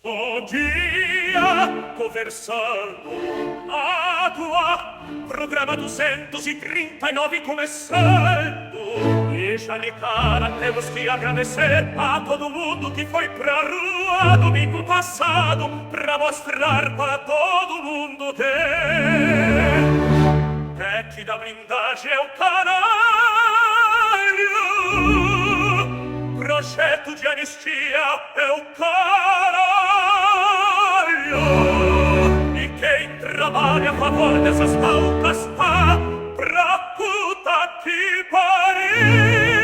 Bom dia, conversando água, programa 239 começando. E já de cara temos que agradecer a todo mundo que foi pra rua domingo passado pra mostrar para todo mundo que PEC da blindagem é o caralho, projeto de anistia é o caralho, e quem trabalha a favor dessas pautas tá pra puta que pariu.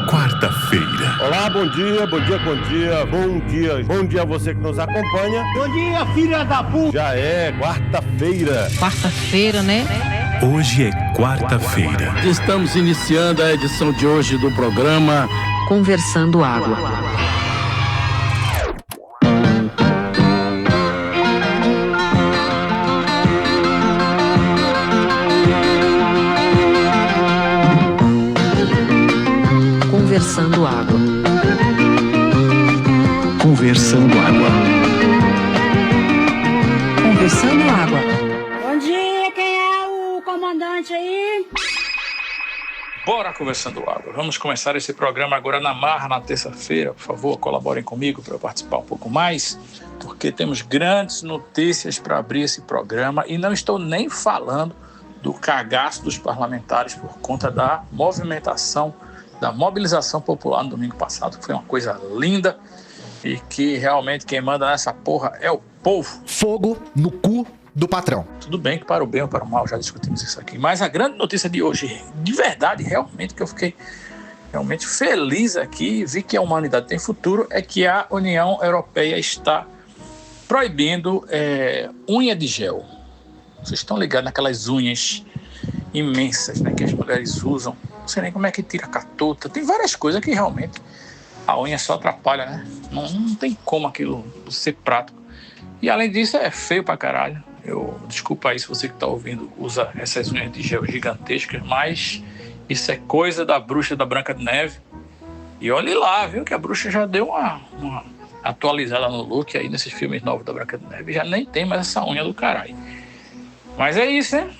Quarta-feira. Olá, bom dia, bom dia, bom dia, bom dia, bom dia a você que nos acompanha. Bom dia, filha da puta! Já é quarta-feira. Quarta-feira, né? Hoje é quarta-feira. Estamos iniciando a edição de hoje do programa Conversando Água. Conversando Água. Conversando Água. Conversando Água. Bom dia, quem é o comandante aí? Bora Conversando Água. Vamos começar esse programa agora na marra, na terça-feira. Por favor, colaborem comigo para eu participar um pouco mais, porque temos grandes notícias para abrir esse programa e não estou nem falando do cagaço dos parlamentares por conta da movimentação, da mobilização popular no domingo passado, que foi uma coisa linda e que realmente quem manda nessa porra é o povo. Fogo no cu do patrão. Tudo bem que para o bem ou para o mal, já discutimos isso aqui, mas a grande notícia de hoje, de verdade, realmente, que eu fiquei realmente feliz aqui, vi que a humanidade tem futuro, é que a União Europeia está proibindo unha de gel. Vocês estão ligados naquelas unhas imensas, né, que as mulheres usam. Não sei nem como é que tira a catota. Tem várias coisas que realmente a unha só atrapalha, né? Não tem como aquilo ser prático. E além disso é feio pra caralho. Desculpa aí se você que tá ouvindo usa essas unhas de gel gigantescas, mas isso é coisa da bruxa da Branca de Neve. E olhe lá, viu, que a bruxa já deu uma atualizada no look aí nesses filmes novos da Branca de Neve. Já nem tem mais essa unha do caralho. Mas é isso, né?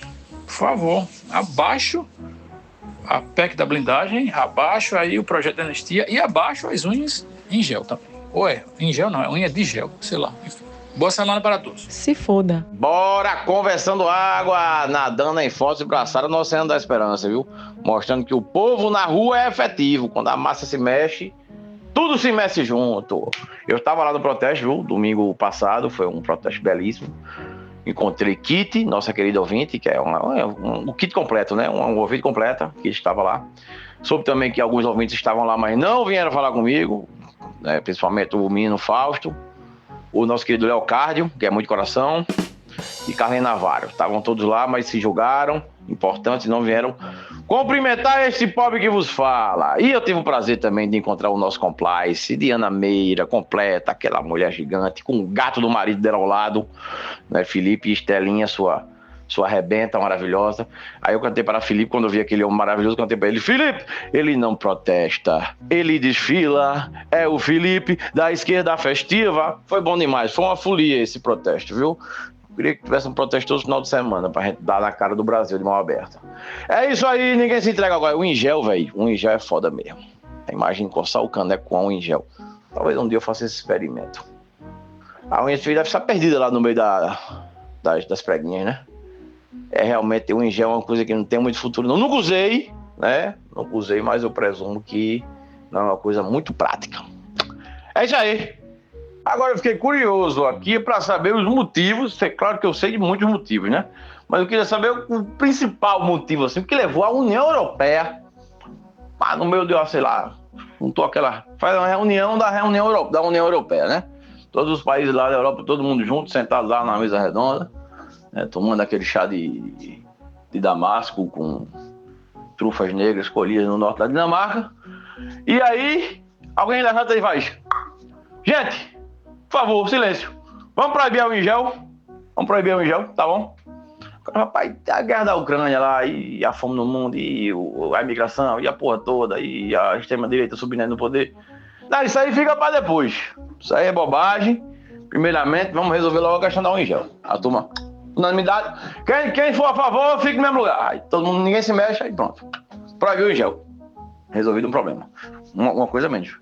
Por favor, abaixo a PEC da blindagem, abaixo aí o projeto de anistia e abaixo as unhas em gel também. Ou em gel não, é unha de gel, sei lá. Enfim. Boa semana para todos. Se foda. Bora Conversando Água, nadando em fotos e braçadas no Oceano da Esperança, viu? Mostrando que o povo na rua é efetivo. Quando a massa se mexe, tudo se mexe junto. Eu estava lá no protesto, viu? Domingo passado, foi um protesto belíssimo. Encontrei Kitty, nossa querida ouvinte, que é um kit completo, né? Um ouvinte completa, que estava lá. Soube também que alguns ouvintes estavam lá, mas não vieram falar comigo, né? Principalmente o menino Fausto, o nosso querido Leocárdio, que é muito coração, e Carlinhos Navarro. Estavam todos lá, mas se julgaram, importantes, não vieram cumprimentar este pobre que vos fala. E eu tive o prazer também de encontrar o nosso complice, Diana Meira, completa, aquela mulher gigante, com o gato do marido dela ao lado, né? Felipe e Estelinha, sua rebenta maravilhosa. Aí eu cantei para Felipe, quando eu vi aquele homem maravilhoso, cantei para ele: Felipe, ele não protesta, ele desfila, é o Felipe da esquerda festiva. Foi bom demais, foi uma folia esse protesto, viu? Queria que tivesse um protesto todo final de semana pra gente dar na cara do Brasil de mão aberta. É isso aí, ninguém se entrega agora. O ingel, velho, o ingel é foda mesmo. Imagina coçar o caneco com a unha em gel. Talvez um dia eu faça esse experimento. A unha deve estar perdida lá no meio das preguinhas, né? É realmente, o ingel é uma coisa que não tem muito futuro. Não, nunca usei, né? Nunca usei, mas eu presumo que não é uma coisa muito prática. É isso aí. Agora eu fiquei curioso aqui para saber os motivos. É claro que eu sei de muitos motivos, né? Mas eu queria saber o principal motivo, assim, que levou a União Europeia no meio de, sei lá, faz uma reunião da União Europeia, né? Todos os países lá da Europa, todo mundo junto, sentado lá na mesa redonda, né? Tomando aquele chá de damasco com trufas negras colhidas no norte da Dinamarca. E aí, alguém levanta e faz: gente, por favor, silêncio. Vamos proibir o ingel? Vamos proibir o ingel, tá bom? Rapaz, a guerra da Ucrânia lá, e a fome no mundo, e a imigração, e a porra toda, e a extrema-direita subindo no poder. Não, isso aí fica pra depois. Isso aí é bobagem. Primeiramente, vamos resolver logo a questão da álcool em gel. A turma, unanimidade. Quem for a favor, fica no mesmo lugar. Aí todo mundo, ninguém se mexe, aí pronto. Proibiu o em gel. Resolvido um problema. Uma coisa menos.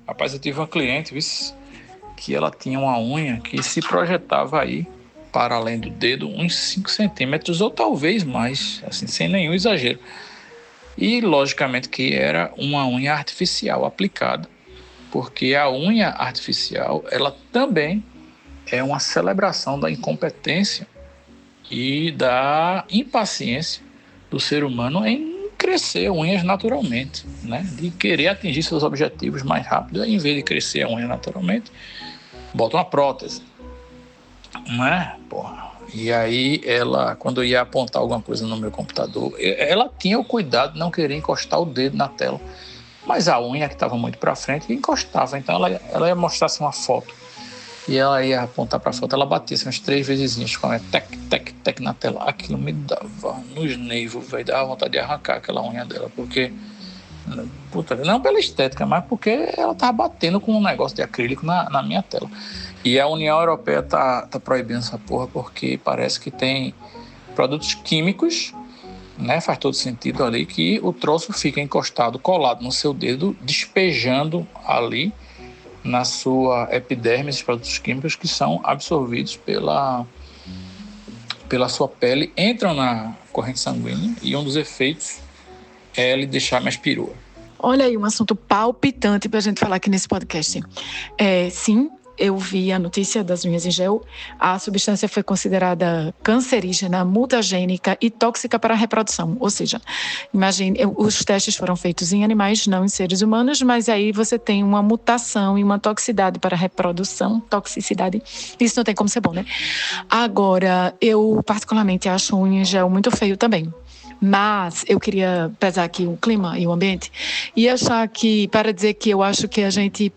Rapaz, eu tive uma cliente, viu, que ela tinha uma unha que se projetava aí, para além do dedo, uns 5 centímetros ou talvez mais, assim, sem nenhum exagero. E, logicamente, que era uma unha artificial aplicada, porque a unha artificial, ela também é uma celebração da incompetência e da impaciência do ser humano em crescer unhas naturalmente, né? De querer atingir seus objetivos mais rápido, em vez de crescer a unha naturalmente, bota uma prótese, né? Porra. E aí ela, quando eu ia apontar alguma coisa no meu computador, ela tinha o cuidado de não querer encostar o dedo na tela, mas a unha que estava muito para frente encostava, então ela ia mostrar assim, uma foto e ela ia apontar para a foto, ela batia assim, umas 3 vezesinhas com a unha, tec, tec, tec na tela. Aquilo me dava nos nervos, velho, dava vontade de arrancar aquela unha dela, porque, puta, não pela estética, mas porque ela estava batendo com um negócio de acrílico na minha tela. E a União Europeia tá proibindo essa porra porque parece que tem produtos químicos, né? Faz todo sentido ali que o troço fica encostado, colado no seu dedo, despejando ali na sua epiderme esses produtos químicos que são absorvidos pela sua pele, entram na corrente sanguínea e um dos efeitos é lhe deixar mais perua. Olha aí um assunto palpitante para a gente falar aqui nesse podcast. Sim, eu vi a notícia das unhas em gel. A substância foi considerada cancerígena, mutagênica e tóxica para a reprodução. Ou seja, imagine, os testes foram feitos em animais, não em seres humanos, mas aí você tem uma mutação e uma toxicidade para a reprodução, toxicidade. Isso não tem como ser bom, né? Agora, eu particularmente acho unha em gel muito feio também. Mas eu queria pesar aqui o clima e o ambiente e achar que, para dizer que eu acho que a gente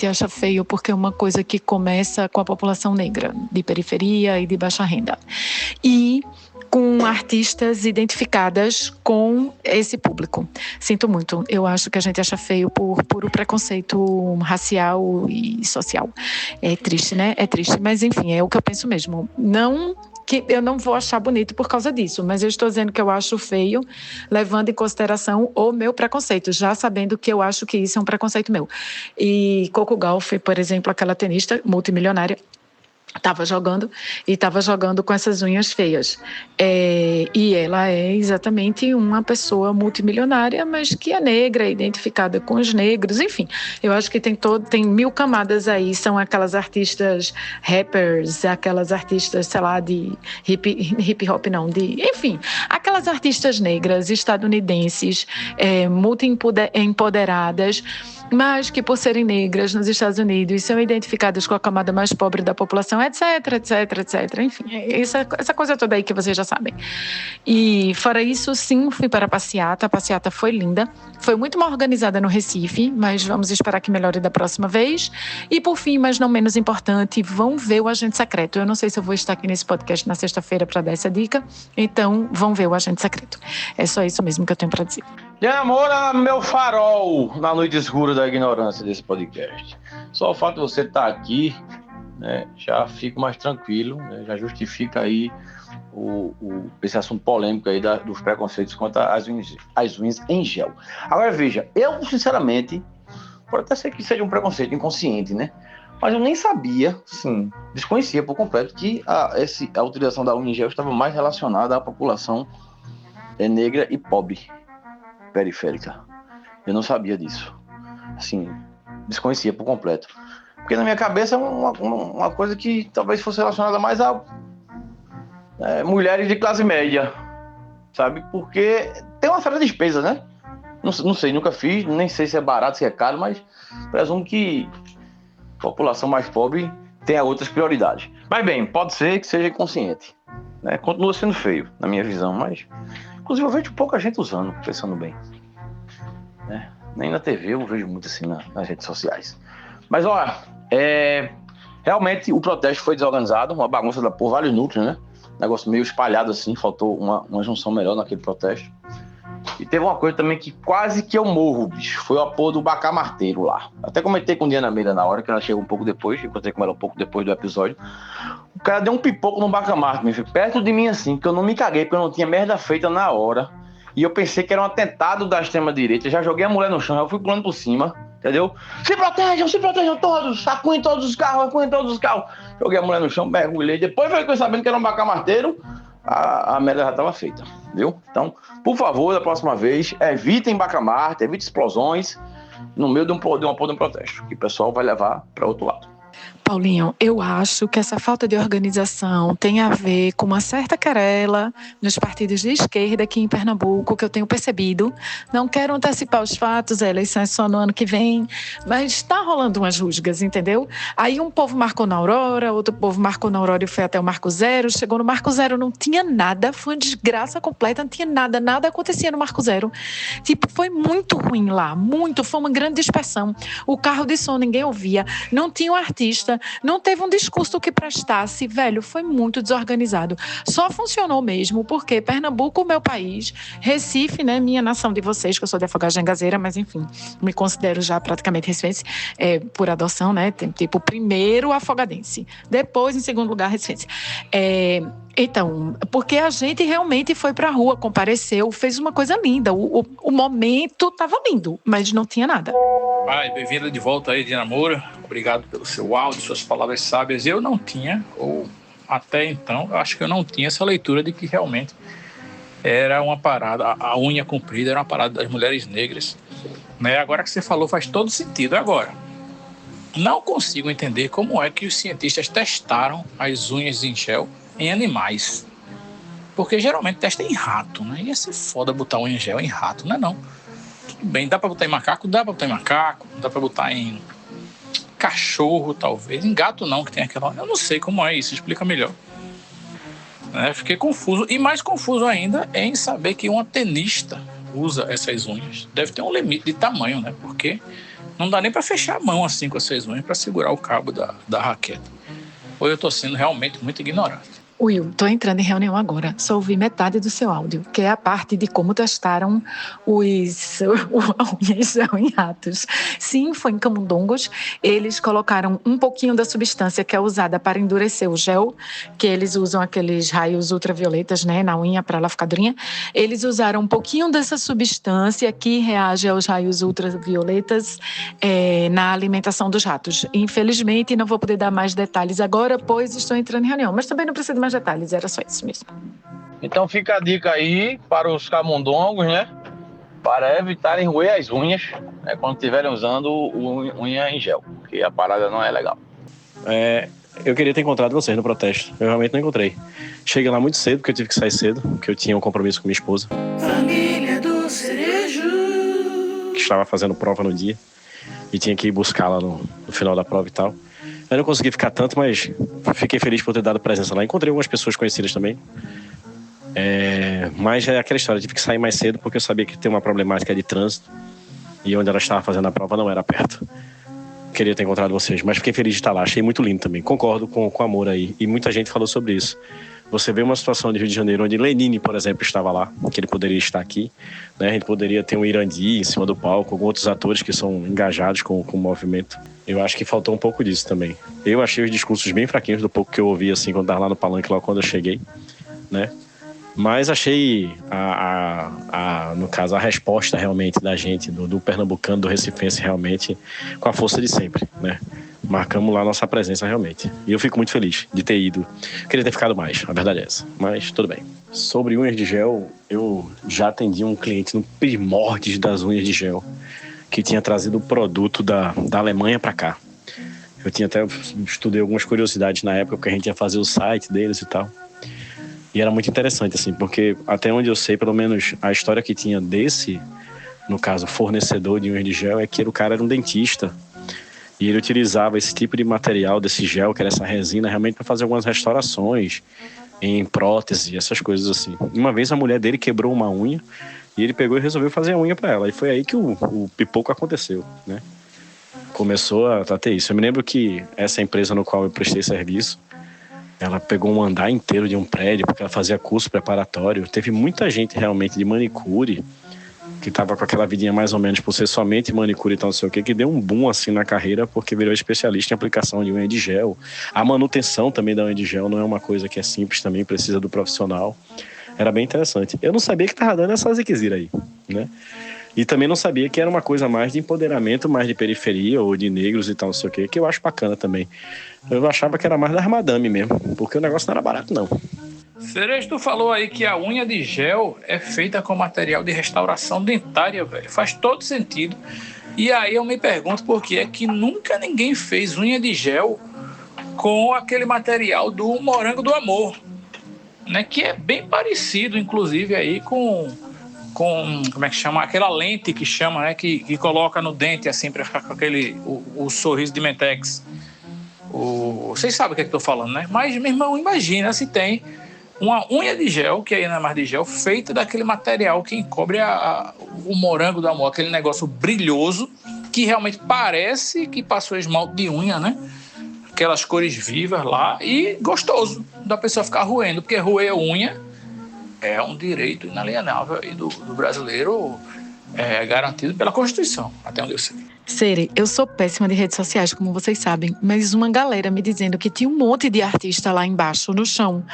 acha feio porque é uma coisa que começa com a população negra, de periferia e de baixa renda. E com artistas identificadas com esse público. Sinto muito. Eu acho que a gente acha feio por puro preconceito racial e social. É triste, né? É triste. Mas, enfim, é o que eu penso mesmo. Não que eu não vou achar bonito por causa disso, mas eu estou dizendo que eu acho feio, levando em consideração o meu preconceito, já sabendo que eu acho que isso é um preconceito meu. E Coco Gauff, por exemplo, aquela tenista multimilionária, estava jogando com essas unhas feias. E ela é exatamente uma pessoa multimilionária, mas que é negra, identificada com os negros, enfim. Eu acho que tem 1000 camadas aí, são aquelas artistas rappers, aquelas artistas, sei lá, de hip hop não, enfim, aquelas artistas negras, estadunidenses, multi-empoderadas, mas que por serem negras nos Estados Unidos são identificadas com a camada mais pobre da população, etc. Enfim, essa coisa toda aí que vocês já sabem. E fora isso, sim, fui para a passeata foi linda, foi muito mal organizada no Recife, mas vamos esperar que melhore da próxima vez. E por fim, mas não menos importante, vão ver o Agente Secreto. Eu não sei se eu vou estar aqui nesse podcast na sexta-feira para dar essa dica, então vão ver o Agente Secreto. É só isso mesmo que eu tenho para dizer. Diana Moura, meu farol na noite escura da ignorância desse podcast. Só o fato de você estar aqui, né, já fico mais tranquilo, né, já justifica aí esse assunto polêmico aí dos preconceitos contra as unhas em gel. Agora veja, eu sinceramente, pode até ser que seja um preconceito inconsciente, né? Mas eu nem sabia, sim, desconhecia por completo que a utilização da unha em gel estava mais relacionada à população negra e pobre, periférica. Eu não sabia disso. Assim, desconhecia por completo. Porque na minha cabeça é uma coisa que talvez fosse relacionada mais a mulheres de classe média, sabe? Porque tem uma certa despesa, né? Não sei, nunca fiz, nem sei se é barato, se é caro, mas presumo que a população mais pobre tenha outras prioridades. Mas bem, pode ser que seja inconsciente, né? Continua sendo feio, na minha visão, mas inclusive eu vejo pouca gente usando, pensando bem, né? Nem na TV eu vejo muito assim nas redes sociais. Mas olha, realmente o protesto foi desorganizado, uma bagunça por vários núcleos, né? negócio meio espalhado assim, faltou uma junção melhor naquele protesto. E teve uma coisa também que quase que eu morro, bicho, foi o apoio do Bacamarteiro lá. Até comentei com Diana Meira na hora, que ela chegou um pouco depois, encontrei com ela um pouco depois do episódio. O cara deu um pipoco no Bacamarte, meu filho, perto de mim assim, que eu não me caguei, porque eu não tinha merda feita na hora. E eu pensei que era um atentado da extrema-direita, já joguei a mulher no chão, eu fui pulando por cima, entendeu? Se protejam todos, acuem todos os carros. Joguei a mulher no chão, mergulhei, depois eu fiquei sabendo que era um Bacamarteiro, a merda já estava feita, viu? Então, por favor, da próxima vez, evitem Bacamarte, evitem explosões no meio de um protesto, que o pessoal vai levar para outro lado. Paulinho, eu acho que essa falta de organização tem a ver com uma certa querela nos partidos de esquerda aqui em Pernambuco, que eu tenho percebido. Não quero antecipar os fatos, a eleição é só no ano que vem, mas está rolando umas rusgas, entendeu? Aí um povo marcou na Aurora, outro povo marcou na Aurora e foi até o Marco Zero, chegou no Marco Zero, não tinha nada, foi uma desgraça completa, não tinha nada acontecia no Marco Zero. Tipo, foi muito ruim lá, foi uma grande dispersão. O carro de som ninguém ouvia, não tinha um artista, não teve um discurso que prestasse, velho, foi muito desorganizado. Só funcionou mesmo porque Pernambuco, meu país, Recife, né, minha nação de vocês, que eu sou de Afogados de Engazeira, mas enfim, me considero já praticamente recifense, por adoção, né, tipo, primeiro afogadense, depois, em segundo lugar, recifense. Então, porque a gente realmente foi pra rua, compareceu, fez uma coisa linda, o momento tava lindo, mas não tinha nada. Bem-vinda de volta aí, Diana Moura. Obrigado pelo seu áudio, suas palavras sábias. Eu não tinha, ou até então, eu acho que eu não tinha essa leitura de que realmente era uma parada, a unha comprida era uma parada das mulheres negras. Né? Agora que você falou, faz todo sentido. Agora, não consigo entender como é que os cientistas testaram as unhas em gel em animais. Porque geralmente testa em rato, né? Ia ser foda botar unha em gel em rato, não é não? Tudo bem, dá pra botar em macaco? Dá pra botar em macaco, dá pra botar em cachorro, talvez. Em gato não, que tem aquela... Eu não sei como é isso, explica melhor. Fiquei confuso. E mais confuso ainda é em saber que uma tenista usa essas unhas. Deve ter um limite de tamanho, né? Porque não dá nem pra fechar a mão assim com essas unhas pra segurar o cabo da raquete. Ou eu tô sendo realmente muito ignorante. Will, tô entrando em reunião agora. Só ouvi metade do seu áudio, que é a parte de como testaram unhas em ratos. Sim, foi em camundongos. Eles colocaram um pouquinho da substância que é usada para endurecer o gel, que eles usam aqueles raios ultravioletas, né, na unha para ela ficar durinha. Eles usaram um pouquinho dessa substância que reage aos raios ultravioletas na alimentação dos ratos. Infelizmente, não vou poder dar mais detalhes agora, pois estou entrando em reunião. Mas também não precisa de mais detalhes, era só isso mesmo. Então fica a dica aí para os camundongos, né? Para evitarem roer as unhas, né, quando estiverem usando unha em gel, porque a parada não é legal. Eu queria ter encontrado vocês no protesto. Eu realmente não encontrei. Cheguei lá muito cedo, porque eu tive que sair cedo, porque eu tinha um compromisso com minha esposa. Família do Cerejo. Que estava fazendo prova no dia e tinha que ir buscá-la no final da prova e tal. Eu não consegui ficar tanto, mas fiquei feliz por ter dado presença lá. Encontrei algumas pessoas conhecidas também. Mas é aquela história, eu tive que sair mais cedo porque eu sabia que tem uma problemática de trânsito e onde ela estava fazendo a prova não era perto. Queria ter encontrado vocês, mas fiquei feliz de estar lá. Achei muito lindo também. Concordo com o amor aí. E muita gente falou sobre isso. Você vê uma situação de Rio de Janeiro onde Lenine, por exemplo, estava lá, que ele poderia estar aqui, né? A gente poderia ter um Irandi em cima do palco, alguns outros atores que são engajados com o movimento. Eu acho que faltou um pouco disso também. Eu achei os discursos bem fraquinhos do pouco que eu ouvi, assim, quando estava lá no palanque, lá quando eu cheguei, né? Mas achei, no caso, a resposta realmente da gente, do pernambucano, do recifense, realmente, com a força de sempre, né? Marcamos lá nossa presença realmente. E eu fico muito feliz de ter ido. Queria ter ficado mais, a verdade é essa. Mas tudo bem. Sobre unhas de gel, eu já atendi um cliente no primórdios das unhas de gel, que tinha trazido o produto da Alemanha para cá. Eu tinha até estudei algumas curiosidades na época, porque a gente ia fazer o site deles e tal. E era muito interessante, assim, porque até onde eu sei, pelo menos a história que tinha desse, no caso, fornecedor de unhas de gel, é que o cara era um dentista. E ele utilizava esse tipo de material, desse gel, que era essa resina, realmente para fazer algumas restaurações em prótese, essas coisas assim. Uma vez a mulher dele quebrou uma unha e ele pegou e resolveu fazer a unha para ela. E foi aí que o pipoco aconteceu, né? Começou a ter isso. Eu me lembro que essa empresa no qual eu prestei serviço, Ela pegou um andar inteiro de um prédio porque ela fazia curso preparatório. Teve muita gente realmente de manicure que estava com aquela vidinha mais ou menos por ser somente manicure e tal, não sei o que deu um boom assim na carreira porque virou especialista em aplicação de unha de gel. A manutenção também da unha de gel não é uma coisa que é simples também, precisa do profissional. Era bem interessante. Eu não sabia que estava dando essa ziquezira aí, né? E também não sabia que era uma coisa mais de empoderamento, mais de periferia ou de negros e tal, não sei o que eu acho bacana também. Eu achava que era mais da madame mesmo, porque o negócio não era barato, não. Cerejo, tu falou aí que a unha de gel é feita com material de restauração dentária, velho. Faz todo sentido. E aí eu me pergunto por que é que nunca ninguém fez unha de gel com aquele material do Morango do Amor, né? Que é bem parecido, inclusive, aí com como é que chama? Aquela lente que chama, né? Que coloca no dente, assim, pra ficar com aquele... O sorriso de Mentex. Vocês sabem o que é que eu tô falando, né? Mas, meu irmão, imagina se tem uma unha de gel, que aí não é mais de gel, feita daquele material que encobre o Morango do Amor, aquele negócio brilhoso, que realmente parece que passou esmalte de unha, né? Aquelas cores vivas lá, e gostoso da pessoa ficar roendo, porque roer a unha é um direito inalienável aí do brasileiro, garantido pela Constituição, até onde eu sei. Sere, eu sou péssima de redes sociais, como vocês sabem, mas uma galera me dizendo que tinha um monte de artista lá embaixo, no chão,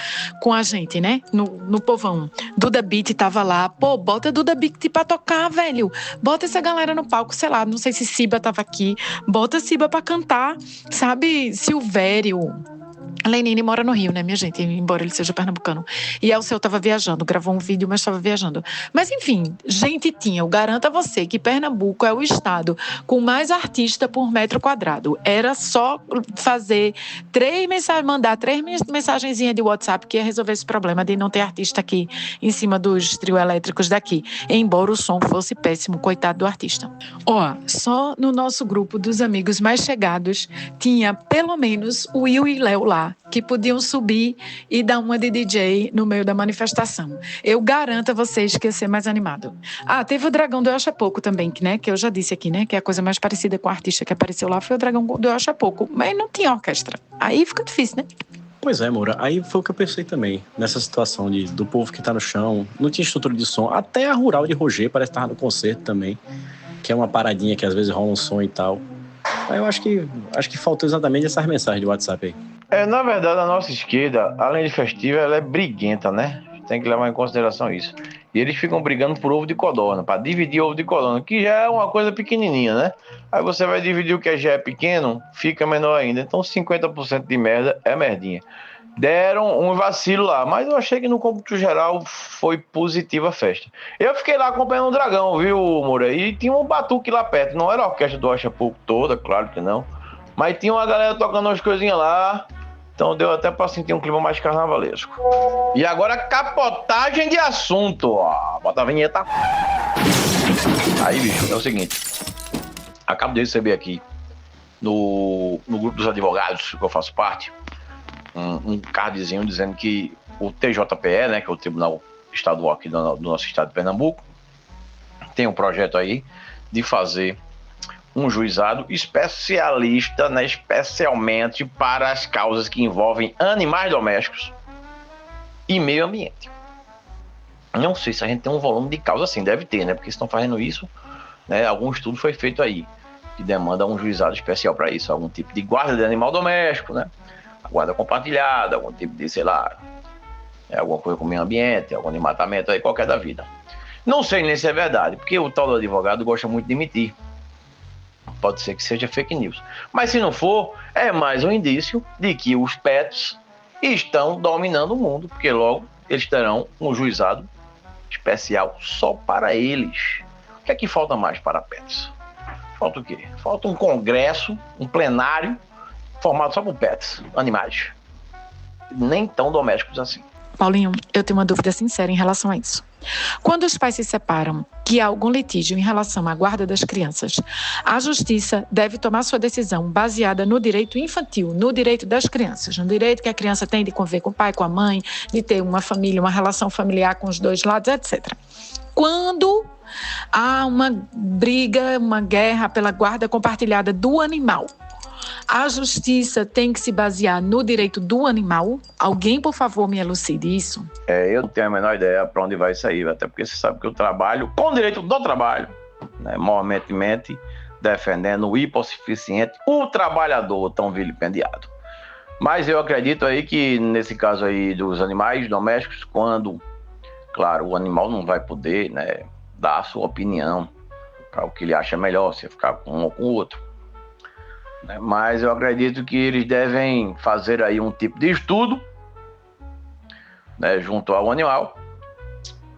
com a gente, né? No povão. Duda Beat tava lá. Pô, bota Duda Beat pra tocar, velho. Bota essa galera no palco, sei lá, não sei se Ciba tava aqui. Bota Ciba pra cantar, sabe? Silvério. Lenine mora no Rio, né, minha gente? Embora ele seja pernambucano. E Elceu estava viajando, gravou um vídeo, mas estava viajando. Mas, enfim, gente tinha. Eu garanto a você que Pernambuco é o estado com mais artista por metro quadrado. Era só fazer mandar 3 mensagenzinhas de WhatsApp que ia resolver esse problema de não ter artista aqui em cima dos trio elétricos daqui. Embora o som fosse péssimo, coitado do artista. Ó, só no nosso grupo dos amigos mais chegados tinha pelo menos o Will e Léo lá, que podiam subir e dar uma de DJ no meio da manifestação. Eu garanto a vocês que ia ser mais animado. Teve o Dragão do Eu Acho Pouco também, né? Que eu já disse aqui, né? Que a coisa mais parecida com o artista que apareceu lá foi o Dragão do Eu Acho Pouco. Mas não tinha orquestra. Aí fica difícil, né? Pois é, Moura. Aí foi o que eu pensei também. Nessa situação do povo que tá no chão. Não tinha estrutura de som. Até a Rural de Roger parece que tava no concerto também. Que é uma paradinha que às vezes rola um som e tal. Aí eu acho que faltou exatamente essas mensagens de WhatsApp aí. Na verdade, a nossa esquerda, além de festiva, ela é briguenta, né? Tem que levar em consideração isso. E eles ficam brigando por ovo de codorna, para dividir ovo de codorna, que já é uma coisa pequenininha, né? Aí você vai dividir o que já é pequeno, fica menor ainda. Então 50% de merda é merdinha. Deram um vacilo lá, mas eu achei que no cômputo geral foi positiva a festa. Eu fiquei lá acompanhando o Dragão, viu, Moura? E tinha um batuque lá perto. Não era a orquestra do Acha Pouco toda, claro que não. Mas tinha uma galera tocando umas coisinhas lá. Então deu até pra sentir um clima mais carnavalesco. E agora capotagem de assunto, ó. Bota a vinheta. Aí, bicho, é o seguinte. Acabo de receber aqui no grupo dos advogados que eu faço parte um cardzinho dizendo que o TJPE, né, que é o Tribunal Estadual aqui do nosso estado de Pernambuco, tem um projeto aí de fazer um juizado especialista, né, especialmente para as causas que envolvem animais domésticos e meio ambiente. Não sei se a gente tem um volume de causa assim, deve ter, né, porque estão fazendo isso, né, algum estudo foi feito aí que demanda um juizado especial para isso, algum tipo de guarda de animal doméstico, né, guarda compartilhada, algum tipo de, sei lá, alguma coisa com o meio ambiente, algum desmatamento aí, qualquer da vida. Não sei nem se é verdade, porque o tal do advogado gosta muito de mentir. Pode ser que seja fake news. Mas se não for, é mais um indício de que os pets estão dominando o mundo, porque logo eles terão um juizado especial só para eles. O que é que falta mais para pets? Falta o quê? Falta um congresso, um plenário, formado só por pets, animais. Nem tão domésticos assim. Paulinho, eu tenho uma dúvida sincera em relação a isso. Quando os pais se separam, que há algum litígio em relação à guarda das crianças, a justiça deve tomar sua decisão baseada no direito infantil, no direito das crianças, no direito que a criança tem de conviver com o pai, com a mãe, de ter uma família, uma relação familiar com os dois lados, etc. Quando há uma briga, uma guerra pela guarda compartilhada do animal, A justiça tem que se basear no direito do animal? Alguém, por favor, me elucide isso. Eu não tenho a menor ideia para onde vai sair, até porque você sabe que eu trabalho com o direito do trabalho, né? Momentemente defendendo o hipossuficiente, o trabalhador tão vilipendiado. Mas eu acredito aí que nesse caso aí dos animais domésticos, quando, claro, o animal não vai poder, né, dar a sua opinião para o que ele acha melhor, se ficar com um ou com o outro. Mas eu acredito que eles devem fazer aí um tipo de estudo, né, junto ao animal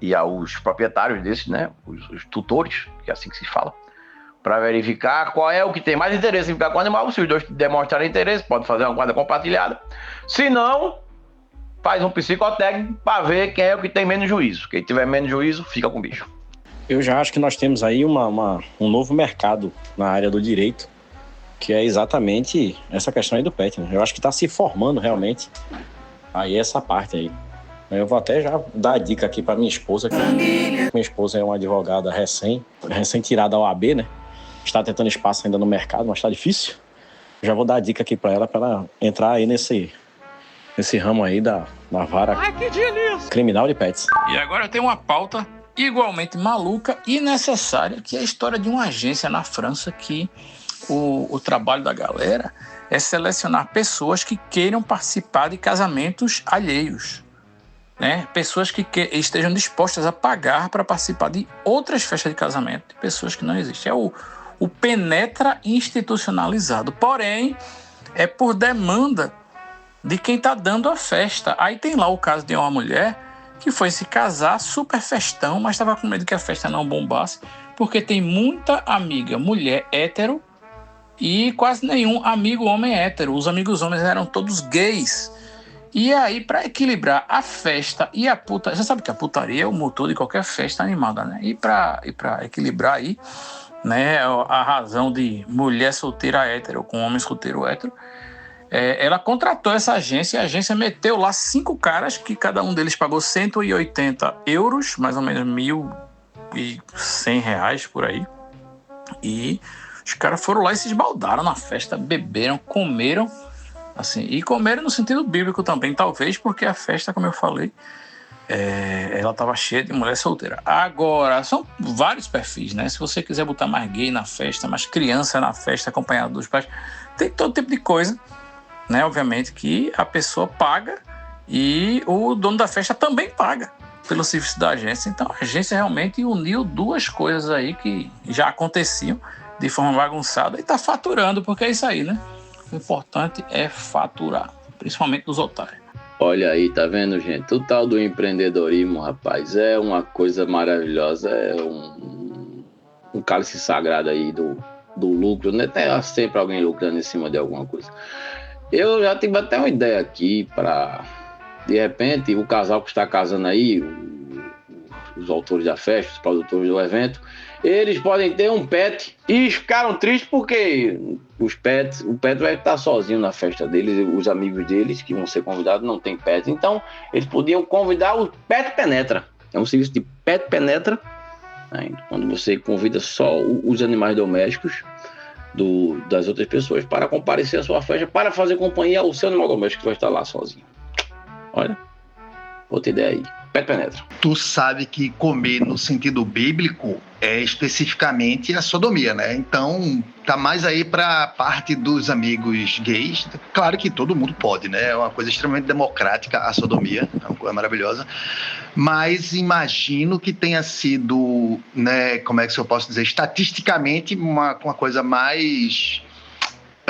e aos proprietários desses, né, os tutores, que é assim que se fala, para verificar qual é o que tem mais interesse em ficar com o animal. Se os dois demonstrarem interesse, pode fazer uma guarda compartilhada. Se não, faz um psicotécnico para ver quem é o que tem menos juízo. Quem tiver menos juízo, fica com o bicho. Eu já acho que nós temos aí um novo mercado na área do direito, que é exatamente essa questão aí do pet, né? Eu acho que está se formando realmente aí essa parte aí. Eu vou até já dar a dica aqui para minha esposa, que minha esposa é uma advogada recém-tirada da OAB, né? Está tentando espaço ainda no mercado, mas está difícil. Já vou dar a dica aqui para ela entrar aí nesse ramo aí da vara criminal de pets. E agora eu tenho uma pauta igualmente maluca e necessária, que é a história de uma agência na França que o trabalho da galera é selecionar pessoas que queiram participar de casamentos alheios, né? Pessoas que estejam dispostas a pagar para participar de outras festas de casamento, pessoas que não existem. É o penetra institucionalizado, porém é por demanda de quem está dando a festa. Aí tem lá o caso de uma mulher que foi se casar, super festão, mas estava com medo que a festa não bombasse, porque tem muita amiga mulher hétero e quase nenhum amigo homem hétero. Os amigos homens eram todos gays. E aí, para equilibrar a festa e a putaria, você sabe que a putaria é o motor de qualquer festa animada, né? E para equilibrar aí, né, a razão de mulher solteira hétero com homem solteiro hétero, ela contratou essa agência, e a agência meteu lá 5 caras, que cada um deles pagou 180 euros, mais ou menos R$1.100 por aí. E os caras foram lá e se esbaldaram na festa, beberam, comeram, assim, e comeram no sentido bíblico também, talvez, porque a festa, como eu falei, ela estava cheia de mulher solteira. Agora, são vários perfis, né? Se você quiser botar mais gay na festa, mais criança na festa, acompanhado dos pais, tem todo tipo de coisa, né? Obviamente que a pessoa paga e o dono da festa também paga pelo serviço da agência. Então, a agência realmente uniu duas coisas aí que já aconteciam de forma bagunçada e está faturando, porque é isso aí, né? O importante é faturar, principalmente dos otários. Olha aí, tá vendo, gente? O tal do empreendedorismo, rapaz, é uma coisa maravilhosa, é um cálice sagrado aí do lucro, né? Tem sempre alguém lucrando em cima de alguma coisa. Eu já tive até uma ideia aqui para, de repente, o casal que está casando aí, os autores da festa, os produtores do evento, eles podem ter um pet e ficaram tristes porque o pet vai estar sozinho na festa deles, os amigos deles que vão ser convidados não tem pet, então eles podiam convidar o Pet Penetra. É um serviço de Pet Penetra, né? Quando você convida só os animais domésticos das outras pessoas para comparecer à sua festa, para fazer companhia ao seu animal doméstico que vai estar lá sozinho. Olha, outra ideia aí. Pet Penetra. Tu sabe que comer no sentido bíblico é especificamente a sodomia, né? Então, tá mais aí pra parte dos amigos gays. Claro que todo mundo pode, né? É uma coisa extremamente democrática a sodomia, é uma coisa maravilhosa. Mas imagino que tenha sido, né, como é que eu posso dizer, estatisticamente uma coisa mais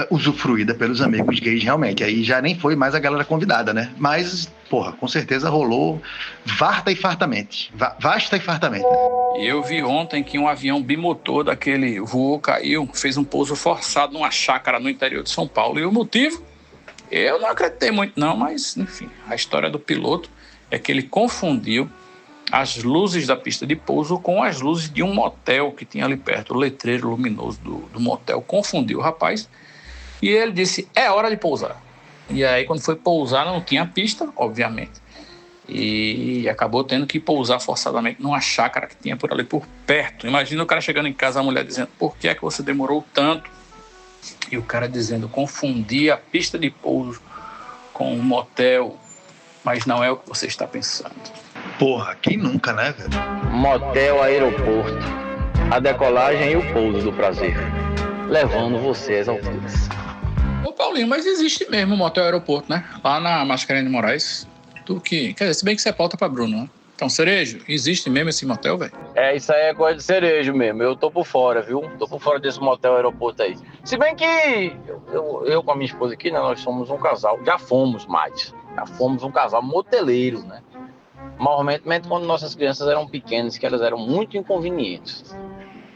usufruída pelos amigos gays, realmente. Aí já nem foi mais a galera convidada, né? Mas, porra, com certeza rolou vasta e fartamente. Vasta e fartamente. Eu vi ontem que um avião bimotor daquele voou, caiu, fez um pouso forçado numa chácara no interior de São Paulo. E o motivo? Eu não acreditei muito não, mas, enfim, a história do piloto é que ele confundiu as luzes da pista de pouso com as luzes de um motel que tinha ali perto, o letreiro luminoso do motel. Confundiu o rapaz. E ele disse, é hora de pousar. E aí, quando foi pousar, não tinha pista, obviamente. E acabou tendo que pousar forçadamente numa chácara que tinha por ali por perto. Imagina o cara chegando em casa, a mulher dizendo, por que é que você demorou tanto E o cara dizendo, confundi a pista de pouso com um motel, mas não é o que você está pensando. Porra, quem nunca, né, velho? Motel aeroporto. A decolagem e o pouso do prazer. Levando você às alturas. Ô Paulinho, mas existe mesmo o motel aeroporto, né? Lá na Mascarenhas de Moraes. Quer dizer, se bem que isso é pauta pra Bruno, né? Então, Cerejo, existe mesmo esse motel, velho? Isso aí é coisa de Cerejo mesmo. Eu tô por fora, viu? Tô por fora desse motel aeroporto aí. Se bem que eu com a minha esposa aqui, né? Nós somos um casal. Já fomos um casal moteleiro, né? Normalmente quando nossas crianças eram pequenas, que elas eram muito inconvenientes.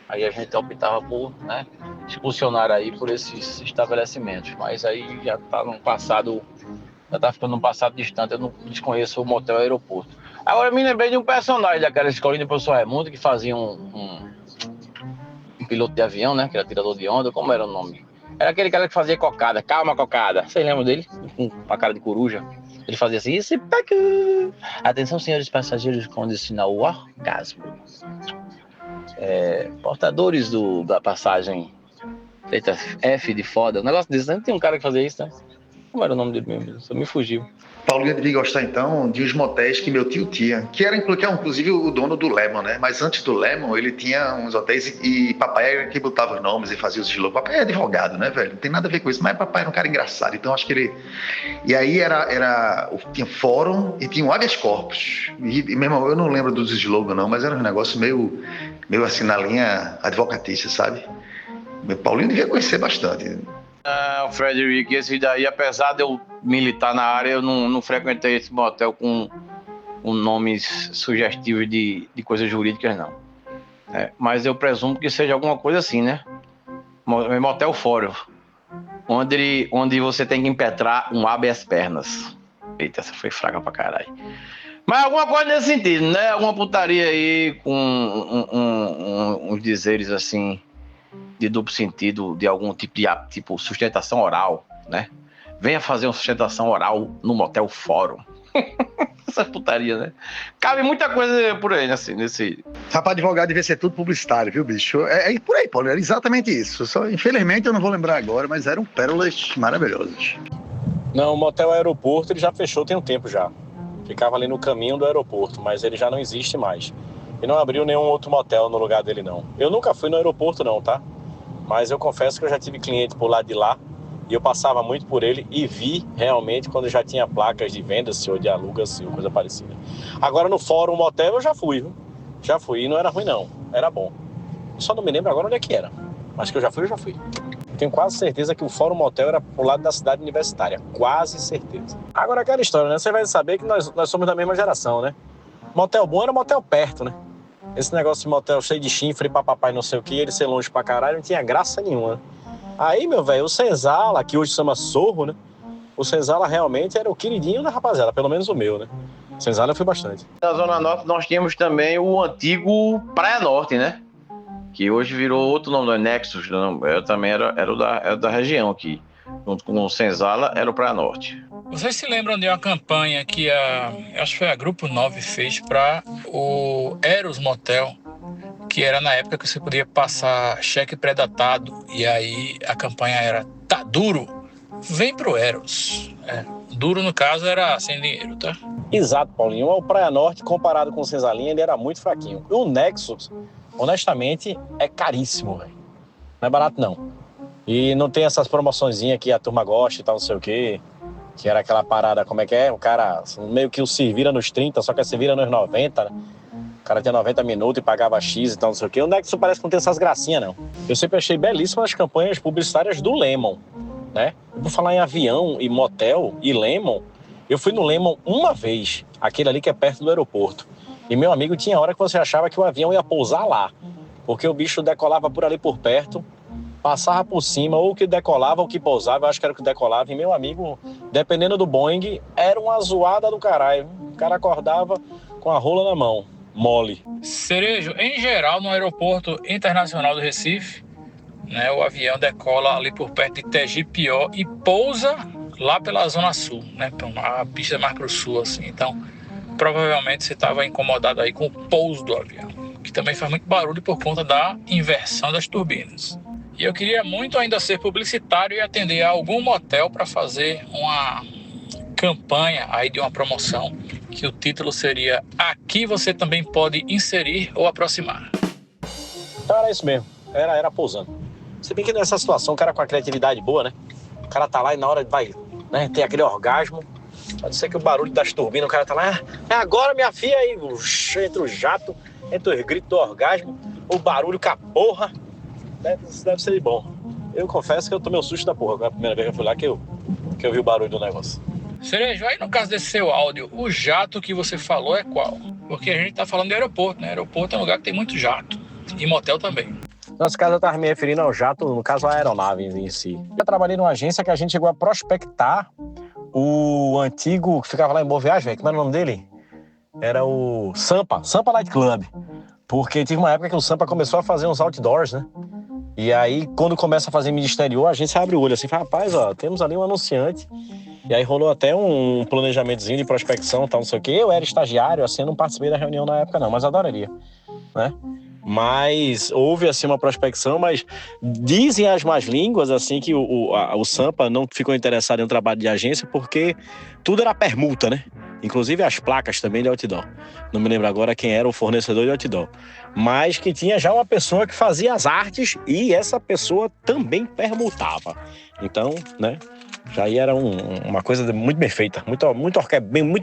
Aí a gente optava por, né, expulsionar aí por esses estabelecimentos. Mas aí já tá no passado, já tá ficando num passado distante, eu não desconheço o motel aeroporto. Agora eu me lembrei de um personagem daquela escolinha do professor Raimundo que fazia um piloto de avião, né, que era tirador de onda, como era o nome? Era aquele cara que fazia cocada, calma cocada, vocês lembram dele? Com a cara de coruja. Ele fazia assim, atenção senhores passageiros com destino ao orgasmo. Portadores da passagem feita F de foda, um negócio desse, né? Tem um cara que fazia isso, né? Como era o nome dele mesmo? Só me fugiu. Paulinho devia gostar então de uns motéis que meu tio tinha, que era inclusive o dono do Lemon, né? Mas antes do Lemon ele tinha uns hotéis e papai era que botava os nomes e fazia os slogans. Papai é advogado, né, velho? Não tem nada a ver com isso, mas papai era um cara engraçado, então acho que ele... E aí tinha fórum e tinha um habeas corpus. E meu irmão, eu não lembro dos slogans não, mas era um negócio meio assim na linha advocatícia, sabe? O Paulinho devia conhecer bastante. Não, Frederico, esse daí, apesar de eu militar na área, eu não frequentei esse motel com nomes sugestivos de coisas jurídicas, não. Mas eu presumo que seja alguma coisa assim, né? Motel fórum, onde você tem que impetrar um habeas pernas. Eita, essa foi fraca pra caralho. Mas alguma coisa nesse sentido, né? Alguma putaria aí com uns dizeres assim... de duplo sentido, de algum tipo sustentação oral, né? Venha fazer uma sustentação oral no motel fórum. Essa putaria, né? Cabe muita coisa por aí, assim, nesse... Rapaz, advogado devia ser tudo publicitário, viu, bicho? É por aí, Paulo, era exatamente isso. Só, infelizmente eu não vou lembrar agora, mas eram pérolas maravilhosas. Não, o motel aeroporto ele já fechou tem um tempo já. Ficava ali no caminho do aeroporto, mas ele já não existe mais. E não abriu nenhum outro motel no lugar dele, não. Eu nunca fui no aeroporto, não, tá? Mas eu confesso que eu já tive cliente por lá de lá e eu passava muito por ele e vi realmente quando já tinha placas de venda-se ou de aluga-se ou coisa parecida. Agora no fórum motel eu já fui, viu? Já fui e não era ruim, não. Era bom. Só não me lembro agora onde é que era. Mas que eu já fui. Tenho quase certeza que o fórum motel era pro lado da cidade universitária. Quase certeza. Agora aquela história, né? Você vai saber que nós somos da mesma geração, né? Motel bom era motel perto, né? Esse negócio de motel cheio de chifre, papai não sei o que, ele ser longe pra caralho, não tinha graça nenhuma. Aí, meu velho, o Senzala, que hoje se chama Sorro, né? O Senzala realmente era o queridinho da rapaziada, pelo menos o meu, né? O Senzala eu fui bastante. Na Zona Norte nós tínhamos também o antigo Praia Norte, né? Que hoje virou outro nome, do Nexus, eu também era da região aqui. Junto com o Senzala, era o Praia Norte. Vocês se lembram de uma campanha que acho que foi a Grupo 9 fez para o Eros Motel, que era na época que você podia passar cheque pré-datado, e aí a campanha era, tá duro, vem pro Eros. Duro no caso era sem dinheiro, tá? Exato, Paulinho. O Praia Norte, comparado com o Senzalinha, ele era muito fraquinho. O Nexus, honestamente, é caríssimo, velho. Não é barato, não. E não tem essas promoçõezinhas que a turma gosta e tal, não sei o quê. Que era aquela parada, como é que é? O cara meio que se vira nos 30, só que se vira nos 90, né? O cara tinha 90 minutos e pagava X e tal, não sei o quê. O Nexus parece que não tem essas gracinhas, não. Eu sempre achei belíssimas as campanhas publicitárias do Lemon, né? Por falar em avião e motel e Lemon, eu fui no Lemon uma vez, aquele ali que é perto do aeroporto. E, meu amigo, tinha hora que você achava que o avião ia pousar lá, porque o bicho decolava por ali por perto, passava por cima, ou que decolava ou que pousava, eu acho que era o que decolava, e meu amigo, dependendo do Boeing, era uma zoada do caralho. O cara acordava com a rola na mão, mole. Cerejo, em geral, no aeroporto internacional do Recife, né, o avião decola ali por perto de Tegipió e pousa lá pela Zona Sul, né, a pista mais pro sul, assim. Então, provavelmente você estava incomodado aí com o pouso do avião, que também faz muito barulho por conta da inversão das turbinas. E eu queria muito ainda ser publicitário e atender a algum motel para fazer uma campanha aí de uma promoção, que o título seria Aqui Você Também Pode Inserir ou Aproximar. Então era isso mesmo, era pousando. Se bem que nessa situação o cara com a criatividade boa, né? O cara tá lá e na hora vai, né, tem aquele orgasmo. Pode ser que o barulho das turbinas, o cara tá lá, agora minha filha, aí entra o jato, entra os gritos do orgasmo, o barulho com a porra. Deve ser bom. Eu confesso que eu tomei um susto da porra. A primeira vez que eu fui lá que eu vi o barulho do negócio. Cerejo, aí no caso desse seu áudio, o jato que você falou é qual? Porque a gente tá falando de aeroporto, né? Aeroporto é um lugar que tem muito jato. E motel também. Nesse caso eu tava me referindo ao jato, no caso a aeronave em si. Eu trabalhei numa agência que a gente chegou a prospectar o antigo, que ficava lá em Boa Viagem, velho. Como era o nome dele? Era o Sampa Light Club. Porque tive uma época que o Sampa começou a fazer uns outdoors, né? E aí, quando começa a fazer mídia exterior, a gente abre o olho assim, fala, rapaz, ó, temos ali um anunciante. E aí rolou até um planejamentozinho de prospecção, tal, não sei o quê. Eu era estagiário, assim, eu não participei da reunião na época não, mas adoraria, né? Mas houve, assim, uma prospecção, mas dizem as más línguas, assim, que o Sampa não ficou interessado em um trabalho de agência porque tudo era permuta, né? Inclusive as placas também de outdoor. Não me lembro agora quem era o fornecedor de outdoor. Mas que tinha já uma pessoa que fazia as artes e essa pessoa também permutava. Então, né, já aí era uma coisa muito bem feita, muito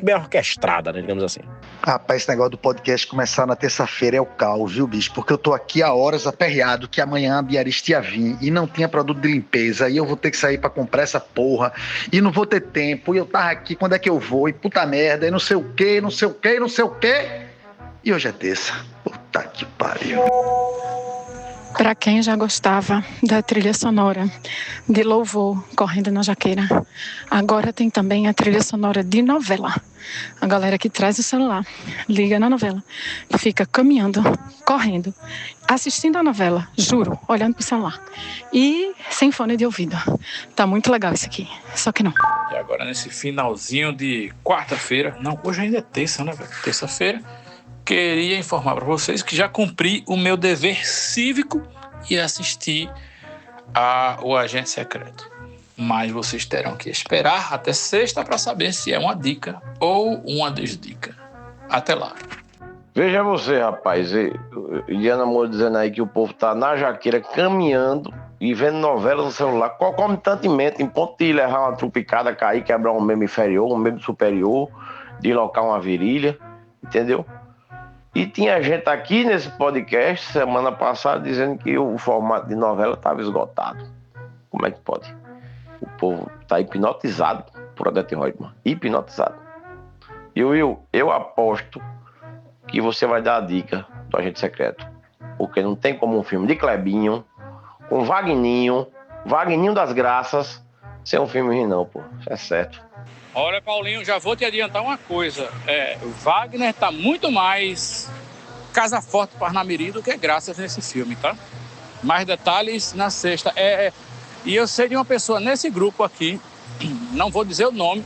bem orquestrada, né, digamos assim. Rapaz, esse negócio do podcast começar na terça-feira é o caos, viu, bicho? Porque eu tô aqui há horas aperreado que amanhã a Biarritz ia vir e não tinha produto de limpeza e eu vou ter que sair pra comprar essa porra e não vou ter tempo e eu tava aqui, quando é que eu vou? E puta merda, e não sei o quê. E hoje é terça. Puta que pariu. Para quem já gostava da trilha sonora de louvor Correndo na Jaqueira, agora tem também a trilha sonora de novela. A galera que traz o celular, liga na novela, fica caminhando, correndo, assistindo a novela, juro, olhando pro celular. E sem fone de ouvido. Tá muito legal isso aqui, só que não. E agora nesse finalzinho de quarta-feira, não, hoje ainda é terça, né, velho? Terça-feira. Queria informar para vocês que já cumpri o meu dever cívico e assisti ao Agente Secreto. Mas vocês terão que esperar até sexta para saber se é uma dica ou uma desdica. Até lá. Veja você, rapaz. Diana Moura dizendo aí que o povo tá na jaqueira caminhando e vendo novela no celular concomitantemente, em ponto de levar uma trupicada, cair, quebrar um membro inferior, um membro superior, deslocar uma virilha, entendeu? E tinha gente aqui nesse podcast, semana passada, dizendo que o formato de novela estava esgotado. Como é que pode? O povo está hipnotizado por Odete Reutemann. Hipnotizado. E Will, eu aposto que você vai dar a dica do Agente Secreto. Porque não tem como um filme de Clebinho, com Vagninho das Graças, ser um filme ruim não, pô. Isso é certo. Olha, Paulinho, já vou te adiantar uma coisa. Wagner tá muito mais casa forte para Parnamirim do que Graças nesse filme, tá? Mais detalhes na sexta. E eu sei de uma pessoa nesse grupo aqui, não vou dizer o nome,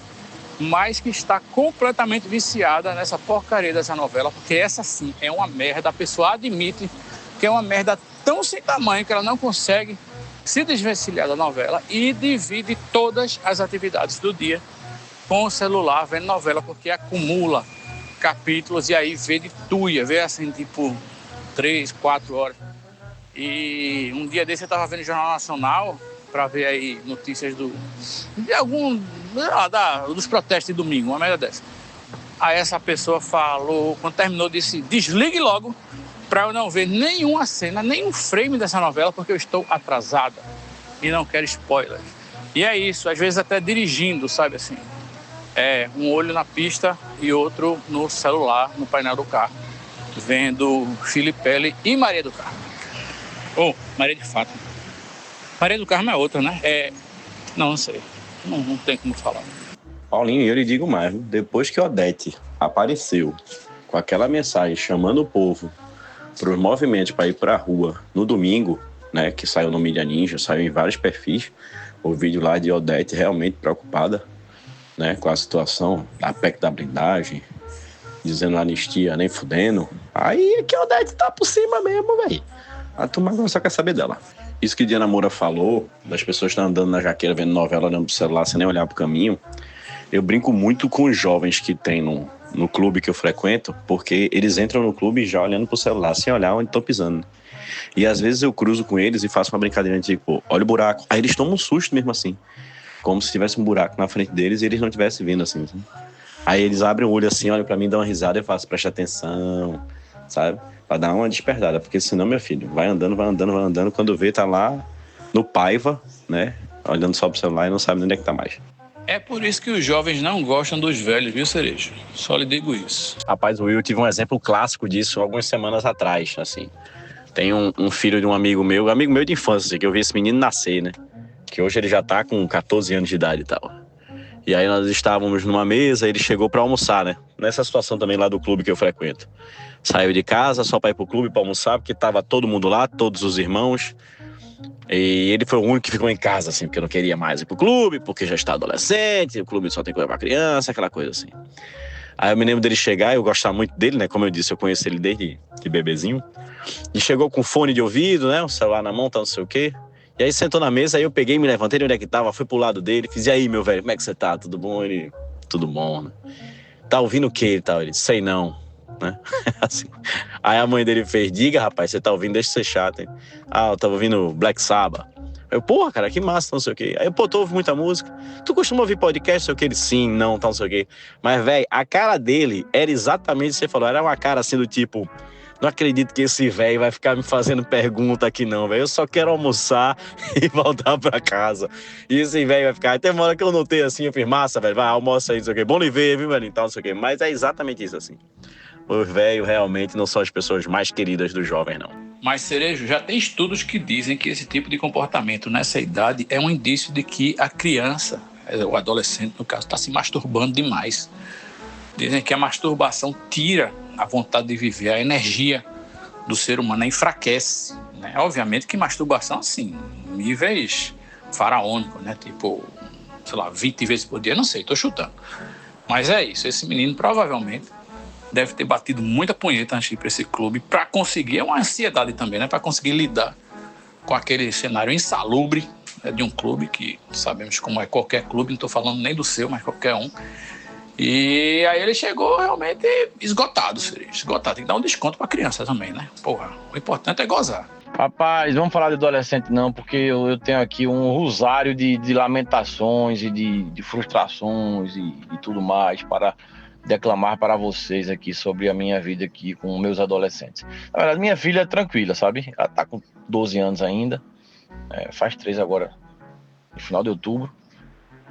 mas que está completamente viciada nessa porcaria dessa novela, porque essa sim é uma merda. A pessoa admite que é uma merda tão sem tamanho que ela não consegue se desvencilhar da novela e divide todas as atividades do dia com o celular vendo novela, porque acumula capítulos e aí vê de tuia, vê assim, tipo 3, 4 horas. E um dia desse eu estava vendo o Jornal Nacional para ver aí notícias dos protestos de domingo, uma merda dessa. Aí essa pessoa falou, quando terminou, disse: desligue logo para eu não ver nenhuma cena, nenhum frame dessa novela, porque eu estou atrasada e não quero spoilers. E é isso, às vezes até dirigindo, sabe assim. Um olho na pista e outro no celular, no painel do carro, vendo Filipelli e Maria do Carmo. Maria de Fátima. Maria do Carmo é outra, né? Não sei. Não tem como falar. Paulinho, eu lhe digo mais, depois que Odete apareceu com aquela mensagem chamando o povo para os movimentos para ir para a rua no domingo, né, que saiu no Mídia Ninja, saiu em vários perfis, o vídeo lá de Odete realmente preocupada, né, com a situação da PEC da blindagem, dizendo anistia nem fudendo. Aí é que a Odete tá por cima mesmo, velho. A turma agora só quer saber dela. Isso que Diana Moura falou, das pessoas que estão andando na jaqueira, vendo novela, olhando pro celular, sem nem olhar pro caminho, eu brinco muito com os jovens que tem no clube que eu frequento, porque eles entram no clube já olhando pro celular, sem olhar onde estão pisando. E às vezes eu cruzo com eles e faço uma brincadeira de tipo, olha o buraco. Aí eles tomam um susto mesmo assim, como se tivesse um buraco na frente deles e eles não estivessem vindo assim. Aí eles abrem o olho assim, olham pra mim, dão uma risada e eu faço, presta atenção, sabe? Pra dar uma despertada, porque senão, meu filho, vai andando, quando vê, tá lá no Paiva, né? Olhando só pro celular e não sabe nem onde é que tá mais. É por isso que os jovens não gostam dos velhos, viu, Cerejo? Só lhe digo isso. Rapaz, Will, eu tive um exemplo clássico disso algumas semanas atrás, assim. Tem um filho de um amigo meu de infância, assim, que eu vi esse menino nascer, né? Que hoje ele já tá com 14 anos de idade e tal. E aí nós estávamos numa mesa, ele chegou pra almoçar, né? Nessa situação também lá do clube que eu frequento. Saiu de casa só pra ir pro clube pra almoçar, porque tava todo mundo lá, todos os irmãos. E ele foi o único que ficou em casa, assim, porque não queria mais ir pro clube, porque já está adolescente, o clube só tem que levar criança, aquela coisa assim. Aí eu me lembro dele chegar, eu gostava muito dele, né? Como eu disse, eu conheço ele desde de bebezinho. E chegou com fone de ouvido, né? O celular na mão, tá não sei o quê. E aí sentou na mesa, aí eu peguei, me levantei de onde é que tava, fui pro lado dele, fiz, e aí, meu velho, como é que você tá? Tudo bom? Ele, tudo bom, né? Tá ouvindo o quê? Ele, sei não, né? Assim. Aí a mãe dele fez, diga, rapaz, você tá ouvindo, deixa de ser chato, hein? Ah, eu tava ouvindo Black Sabbath. Eu, porra, cara, que massa, não sei o quê. Aí, pô, tu ouve muita música. Tu costuma ouvir podcast, não sei o quê? Ele, sim, não, tá, não sei o quê. Mas, velho, a cara dele era exatamente o que você falou. Era uma cara assim do tipo, não acredito que esse velho vai ficar me fazendo pergunta aqui não, velho. Eu só quero almoçar e voltar pra casa. E esse velho vai ficar... Até uma hora que eu notei assim, eu fiz, massa, velho, vai, almoça aí, não sei o quê. Bom lhe ver, viu, velho, então, não sei o quê. Mas é exatamente isso, assim. Os velhos realmente não são as pessoas mais queridas dos jovens, não. Mas, Cerejo, já tem estudos que dizem que esse tipo de comportamento nessa idade é um indício de que a criança, o adolescente, no caso, está se masturbando demais. Dizem que a masturbação tira a vontade de viver, a energia do ser humano enfraquece, né? Obviamente que masturbação, assim, níveis faraônicos, né? Tipo, sei lá, 20 vezes por dia, não sei, tô chutando. Mas é isso, esse menino provavelmente deve ter batido muita punheta antes de ir para esse clube para conseguir, é uma ansiedade também, né? Para conseguir lidar com aquele cenário insalubre, né, de um clube que sabemos como é qualquer clube, não estou falando nem do seu, mas qualquer um. E aí ele chegou realmente esgotado, seria esgotado. Tem que dar um desconto para criança também, né? Porra, o importante é gozar. Rapaz, vamos falar de adolescente não, porque eu tenho aqui um rosário de lamentações e de frustrações e tudo mais para declamar para vocês aqui sobre a minha vida aqui com meus adolescentes. Na verdade, minha filha é tranquila, sabe? Ela tá com 12 anos ainda, faz 3 agora, no final de outubro,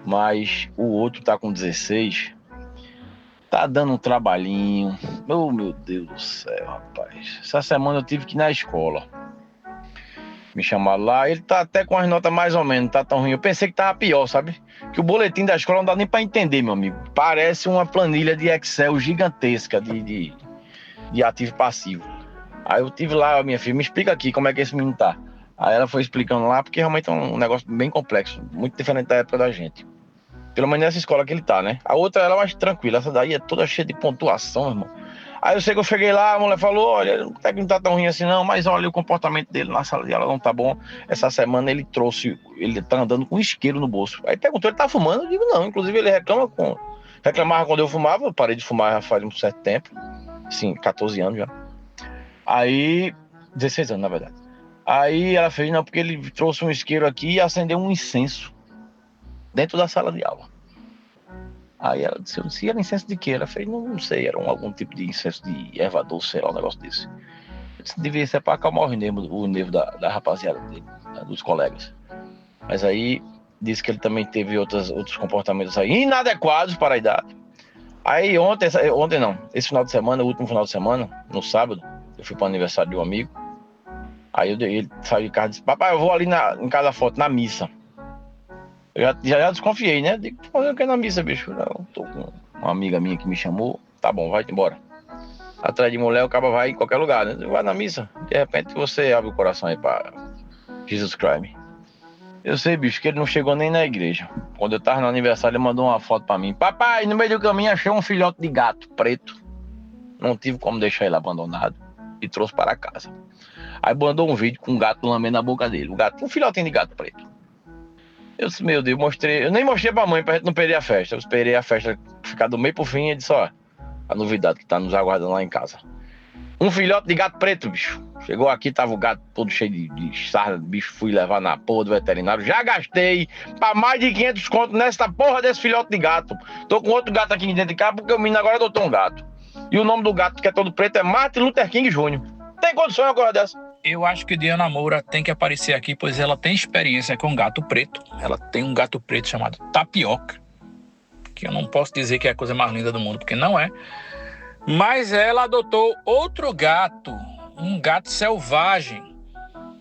mas o outro tá com 16, tá dando um trabalhinho. Oh, meu Deus do céu, rapaz. Essa semana eu tive que ir na escola. Me chamaram lá, ele tá até com as notas mais ou menos, não tá tão ruim. Eu pensei que tava pior, sabe? Que o boletim da escola não dá nem pra entender, meu amigo. Parece uma planilha de Excel gigantesca de ativo e passivo. Aí eu tive lá, minha filha, me explica aqui como é que esse menino tá. Aí ela foi explicando lá, porque realmente é um negócio bem complexo, muito diferente da época da gente. Pelo menos nessa escola que ele tá, né? A outra ela é mais tranquila, essa daí é toda cheia de pontuação, irmão. Aí eu sei que eu cheguei lá, a mulher falou, olha, até que não tá tão ruim assim não, mas olha, o comportamento dele na sala de aula não tá bom. Essa semana ele tá andando com isqueiro no bolso. Aí perguntou, ele tá fumando? Eu digo, não, inclusive ele reclamava quando eu fumava, eu parei de fumar já faz um certo tempo, assim, 14 anos já. Aí, 16 anos na verdade. Aí ela fez, não, porque ele trouxe um isqueiro aqui e acendeu um incenso dentro da sala de aula. Aí ela disse, se era incenso de quê? Ela fez, não sei, era algum tipo de incenso de erva doce, sei lá, um negócio desse. Eu disse, devia ser para acalmar o nervo da rapaziada dele, dos colegas. Mas aí disse que ele também teve outros comportamentos aí inadequados para a idade. Aí esse final de semana, o último final de semana, no sábado, eu fui para o aniversário de um amigo. Aí ele saiu de casa e disse, papai, eu vou ali em casa foto, na missa. Eu já desconfiei, né? Digo, fazer o que na missa, bicho? Eu tô com uma amiga minha que me chamou. Tá bom, vai embora. Atrás de mulher, o cara vai em qualquer lugar, né? Vai na missa. De repente você abre o coração aí pra Jesus Christ. Eu sei, bicho, que ele não chegou nem na igreja. Quando eu tava no aniversário, ele mandou uma foto pra mim. Papai, no meio do caminho achei um filhote de gato preto. Não tive como deixar ele abandonado. e trouxe para casa. Aí mandou um vídeo com um gato lambendo a boca dele. Um filhotinho de gato preto. Eu disse, meu Deus, eu nem mostrei pra mãe pra gente não perder a festa. Eu esperei a festa ficar do meio pro fim e disse, ó, a novidade que tá nos aguardando lá em casa. Um filhote de gato preto, bicho. Chegou aqui, tava o gato todo cheio de sarna, bicho, fui levar na porra do veterinário. Já gastei pra mais de 500 contos nessa porra desse filhote de gato. Tô com outro gato aqui dentro de casa porque o menino agora adotou um gato. E o nome do gato, que é todo preto, é Martin Luther King Jr. Tem condição agora dessa? Eu acho que Diana Moura tem que aparecer aqui, pois ela tem experiência com gato preto. Ela tem um gato preto chamado Tapioca, que eu não posso dizer que é a coisa mais linda do mundo, porque não é. Mas ela adotou outro gato, um gato selvagem,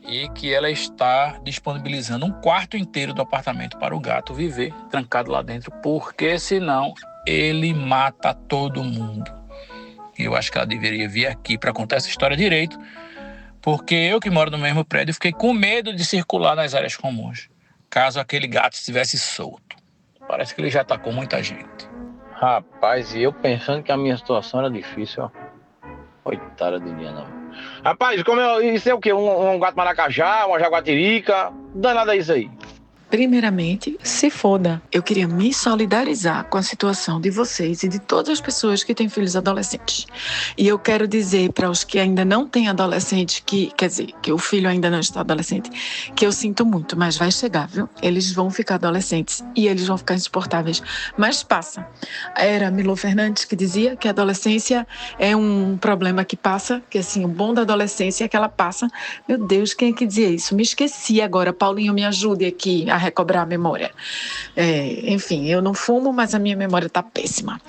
e que ela está disponibilizando um quarto inteiro do apartamento para o gato viver trancado lá dentro, porque senão ele mata todo mundo. E eu acho que ela deveria vir aqui para contar essa história direito, porque eu que moro no mesmo prédio fiquei com medo de circular nas áreas comuns, caso aquele gato estivesse solto. Parece que ele já atacou muita gente. Rapaz, e eu pensando que a minha situação era difícil, ó. Coitada de Diana. Rapaz, isso é o quê? Um gato maracajá, uma jaguatirica? Não dá nada isso aí. Primeiramente, se foda. Eu queria me solidarizar com a situação de vocês e de todas as pessoas que têm filhos adolescentes. E eu quero dizer para os que ainda não têm adolescente, quer dizer, que o filho ainda não está adolescente, que eu sinto muito, mas vai chegar, viu? Eles vão ficar adolescentes e eles vão ficar insuportáveis. Mas passa. Era Milô Fernandes que dizia que a adolescência é um problema que passa, que assim, o bom da adolescência é que ela passa. Meu Deus, quem é que dizia isso? Me esqueci agora. Paulinho, me ajude aqui a recobrar a memória. Enfim, eu não fumo, mas a minha memória tá péssima.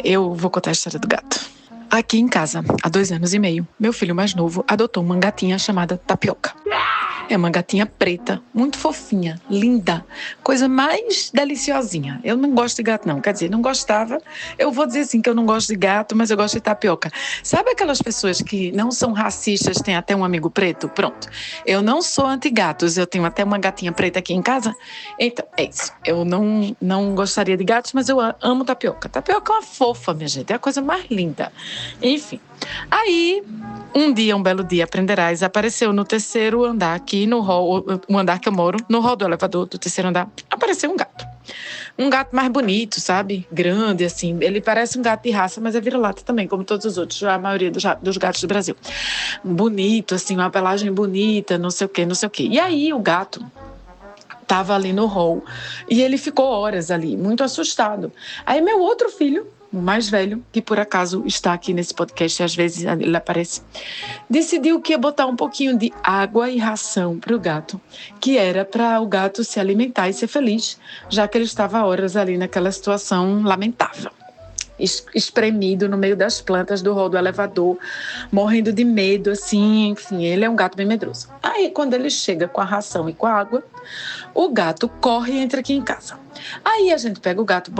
Eu vou contar a história do gato. Aqui em casa, há 2 anos e meio, meu filho mais novo adotou uma gatinha chamada Tapioca. É uma gatinha preta, muito fofinha, linda, coisa mais deliciosinha. Eu não gosto de gato não, quer dizer, não gostava. Eu vou dizer assim que eu não gosto de gato, mas eu gosto de tapioca. Sabe aquelas pessoas que não são racistas, têm até um amigo preto? Pronto. Eu não sou anti-gatos, eu tenho até uma gatinha preta aqui em casa. Então, é isso. Eu não gostaria de gatos, mas eu amo tapioca. Tapioca é uma fofa, minha gente, é a coisa mais linda. Enfim. Aí, um belo dia, aprenderás, apareceu no 3º andar aqui no hall, o andar que eu moro, no hall do elevador do 3º andar, apareceu um gato. Um gato mais bonito, sabe? Grande, assim. Ele parece um gato de raça, mas é vira-lata também, como todos os outros, a maioria dos gatos do Brasil. Bonito, assim, uma pelagem bonita, não sei o quê, não sei o quê. E aí, o gato estava ali no hall e ele ficou horas ali, muito assustado. Aí, meu outro filho, o mais velho, que por acaso está aqui nesse podcast, às vezes ele aparece, decidiu que ia botar um pouquinho de água e ração para o gato, que era para o gato se alimentar e ser feliz, já que ele estava horas ali naquela situação lamentável, espremido no meio das plantas do hall do elevador, morrendo de medo, assim, enfim, ele é um gato bem medroso. Aí, quando ele chega com a ração e com a água, o gato corre e entra aqui em casa. Aí a gente pega o gato,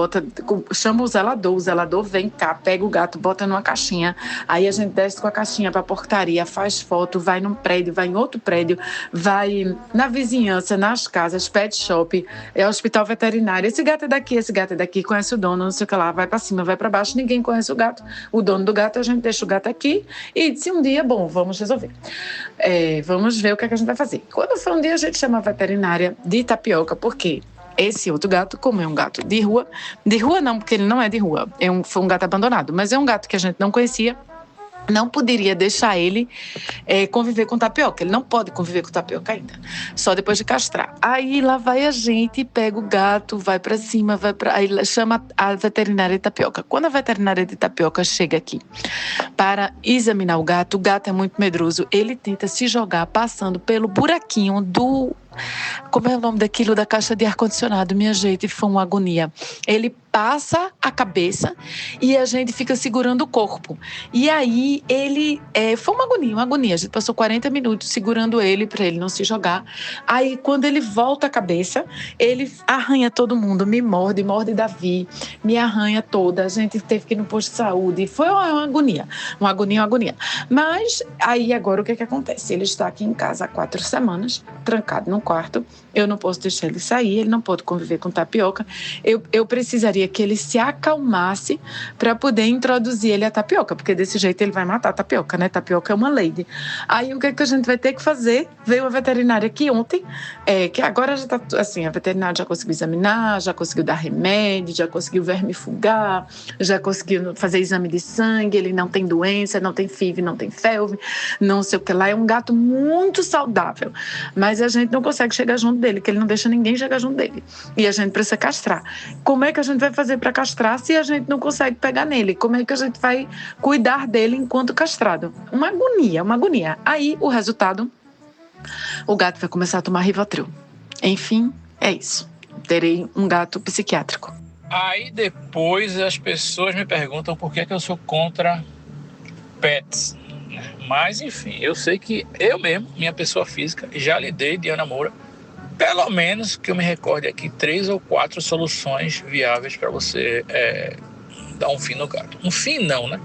chama o zelador vem cá, pega o gato, bota numa caixinha, aí a gente desce com a caixinha pra portaria, faz foto, vai num prédio, vai em outro prédio, vai na vizinhança, nas casas, pet shop, hospital veterinário, esse gato é daqui, conhece o dono, não sei o que lá, vai pra cima, vai pra baixo, ninguém conhece o gato, o dono do gato, a gente deixa o gato aqui e se um dia, bom, vamos resolver. Vamos ver o que a gente vai fazer. Quando foi um dia, a gente chama a veterinária de Tapioca, por quê? Esse outro gato, como é um gato de rua não, porque ele não é de rua, foi um gato abandonado, mas é um gato que a gente não conhecia, não poderia deixar ele conviver com Tapioca, ele não pode conviver com Tapioca ainda, só depois de castrar. Aí lá vai a gente, pega o gato, vai pra cima, aí chama a veterinária de Tapioca. Quando a veterinária de Tapioca chega aqui para examinar o gato é muito medroso, ele tenta se jogar passando pelo buraquinho do... Como é o nome daquilo da caixa de ar-condicionado? Minha gente, foi uma agonia. Ele passa a cabeça e a gente fica segurando o corpo. E aí ele... foi uma agonia. A gente passou 40 minutos segurando ele para ele não se jogar. Aí quando ele volta a cabeça, ele arranha todo mundo, me morde Davi, me arranha toda. A gente teve que ir no posto de saúde. Foi uma agonia. Uma agonia. Mas aí agora o que acontece? Ele está aqui em casa há 4 semanas, trancado num quarto, eu não posso deixar ele sair, ele não pode conviver com Tapioca. Eu precisaria que ele se acalmasse para poder introduzir ele a Tapioca, porque desse jeito ele vai matar a Tapioca, né? Tapioca é uma lady. Aí o que é que a gente vai ter que fazer? Veio a veterinária aqui ontem, que agora já tá assim, a veterinária já conseguiu examinar, já conseguiu dar remédio, já conseguiu vermifugar, já conseguiu fazer exame de sangue, ele não tem doença, não tem FIV, não tem felve, não sei o que lá. É um gato muito saudável, mas a gente não consegue chegar junto dele, que ele não deixa ninguém chegar junto dele. E a gente precisa castrar. Como é que a gente vai fazer para castrar se a gente não consegue pegar nele? Como é que a gente vai cuidar dele enquanto castrado? Uma agonia, uma agonia. Aí, o resultado, o gato vai começar a tomar Rivotril. Enfim, é isso. Terei um gato psiquiátrico. Aí depois as pessoas me perguntam por que eu sou contra pets. Mas enfim, eu sei que eu mesmo, minha pessoa física, já lhe dei, Diana Moura, pelo menos que eu me recorde aqui, 3 ou 4 soluções viáveis para você dar um fim no gato. Um fim não, né?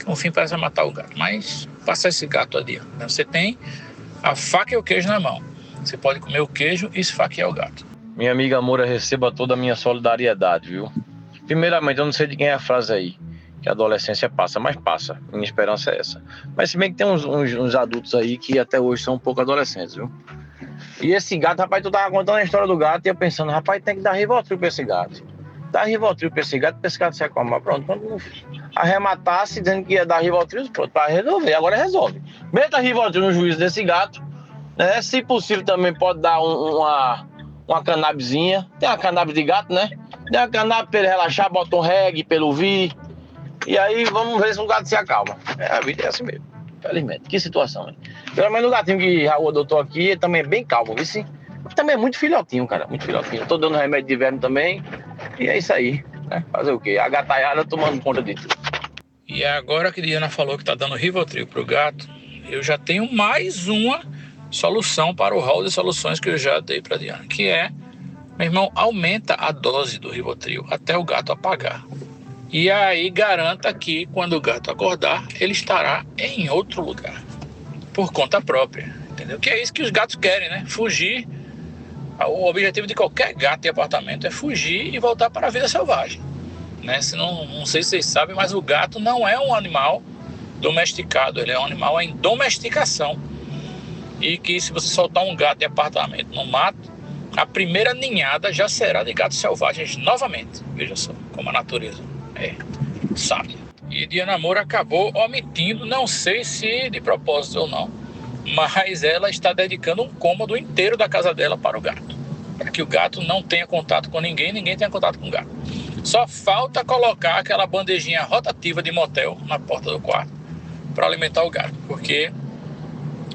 Um fim parece matar o gato, mas passar esse gato ali. Você tem a faca e o queijo na mão. Você pode comer o queijo e esfaquear o gato. Minha amiga Moura, receba toda a minha solidariedade, viu? Primeiramente, eu não sei de quem é a frase aí, que a adolescência passa, mas passa. Minha esperança é essa. Mas se bem que tem uns adultos aí que até hoje são um pouco adolescentes, viu? E esse gato, rapaz, tu tava contando a história do gato e eu pensando, rapaz, tem que dar Rivotril pra esse gato. Dar Rivotril pra esse gato se acalmar. Pronto, quando arrematasse dizendo que ia dar Rivotril, pronto, pra resolver. Agora resolve. Meta Rivotril no juízo desse gato, né? Se possível também pode dar uma canabizinha. Tem uma cannabis de gato, né? Tem uma cannabis pra ele relaxar, bota um reggae pelo ouvir. E aí vamos ver se o gato se acalma. A vida é assim mesmo, infelizmente. Que situação, hein? Pelo menos o gatinho que Raul adotou aqui, ele também é bem calmo, viu sim? Também é muito filhotinho, cara, muito filhotinho. Tô dando remédio de inverno também. E é isso aí, né? Fazer o quê? A gataiada tomando conta de tudo. E agora que Diana falou que tá dando Rivotril pro gato, eu já tenho mais uma solução para o rol de soluções que eu já dei para Diana, que é, meu irmão, aumenta a dose do Rivotril até o gato apagar. E aí garanta que quando o gato acordar, ele estará em outro lugar, por conta própria, entendeu? Que é isso que os gatos querem, né? Fugir. O objetivo de qualquer gato de apartamento é fugir e voltar para a vida selvagem, né? Não sei se vocês sabem, mas o gato não é um animal domesticado, ele é um animal em domesticação. E que se você soltar um gato de apartamento no mato, a primeira ninhada já será de gatos selvagens novamente. Veja só como a natureza sabe. E Diana Moura acabou omitindo, não sei se de propósito ou não, mas ela está dedicando um cômodo inteiro da casa dela para o gato, para que o gato não tenha contato com ninguém, ninguém tenha contato com o gato. Só falta colocar aquela bandejinha rotativa de motel na porta do quarto para alimentar o gato, porque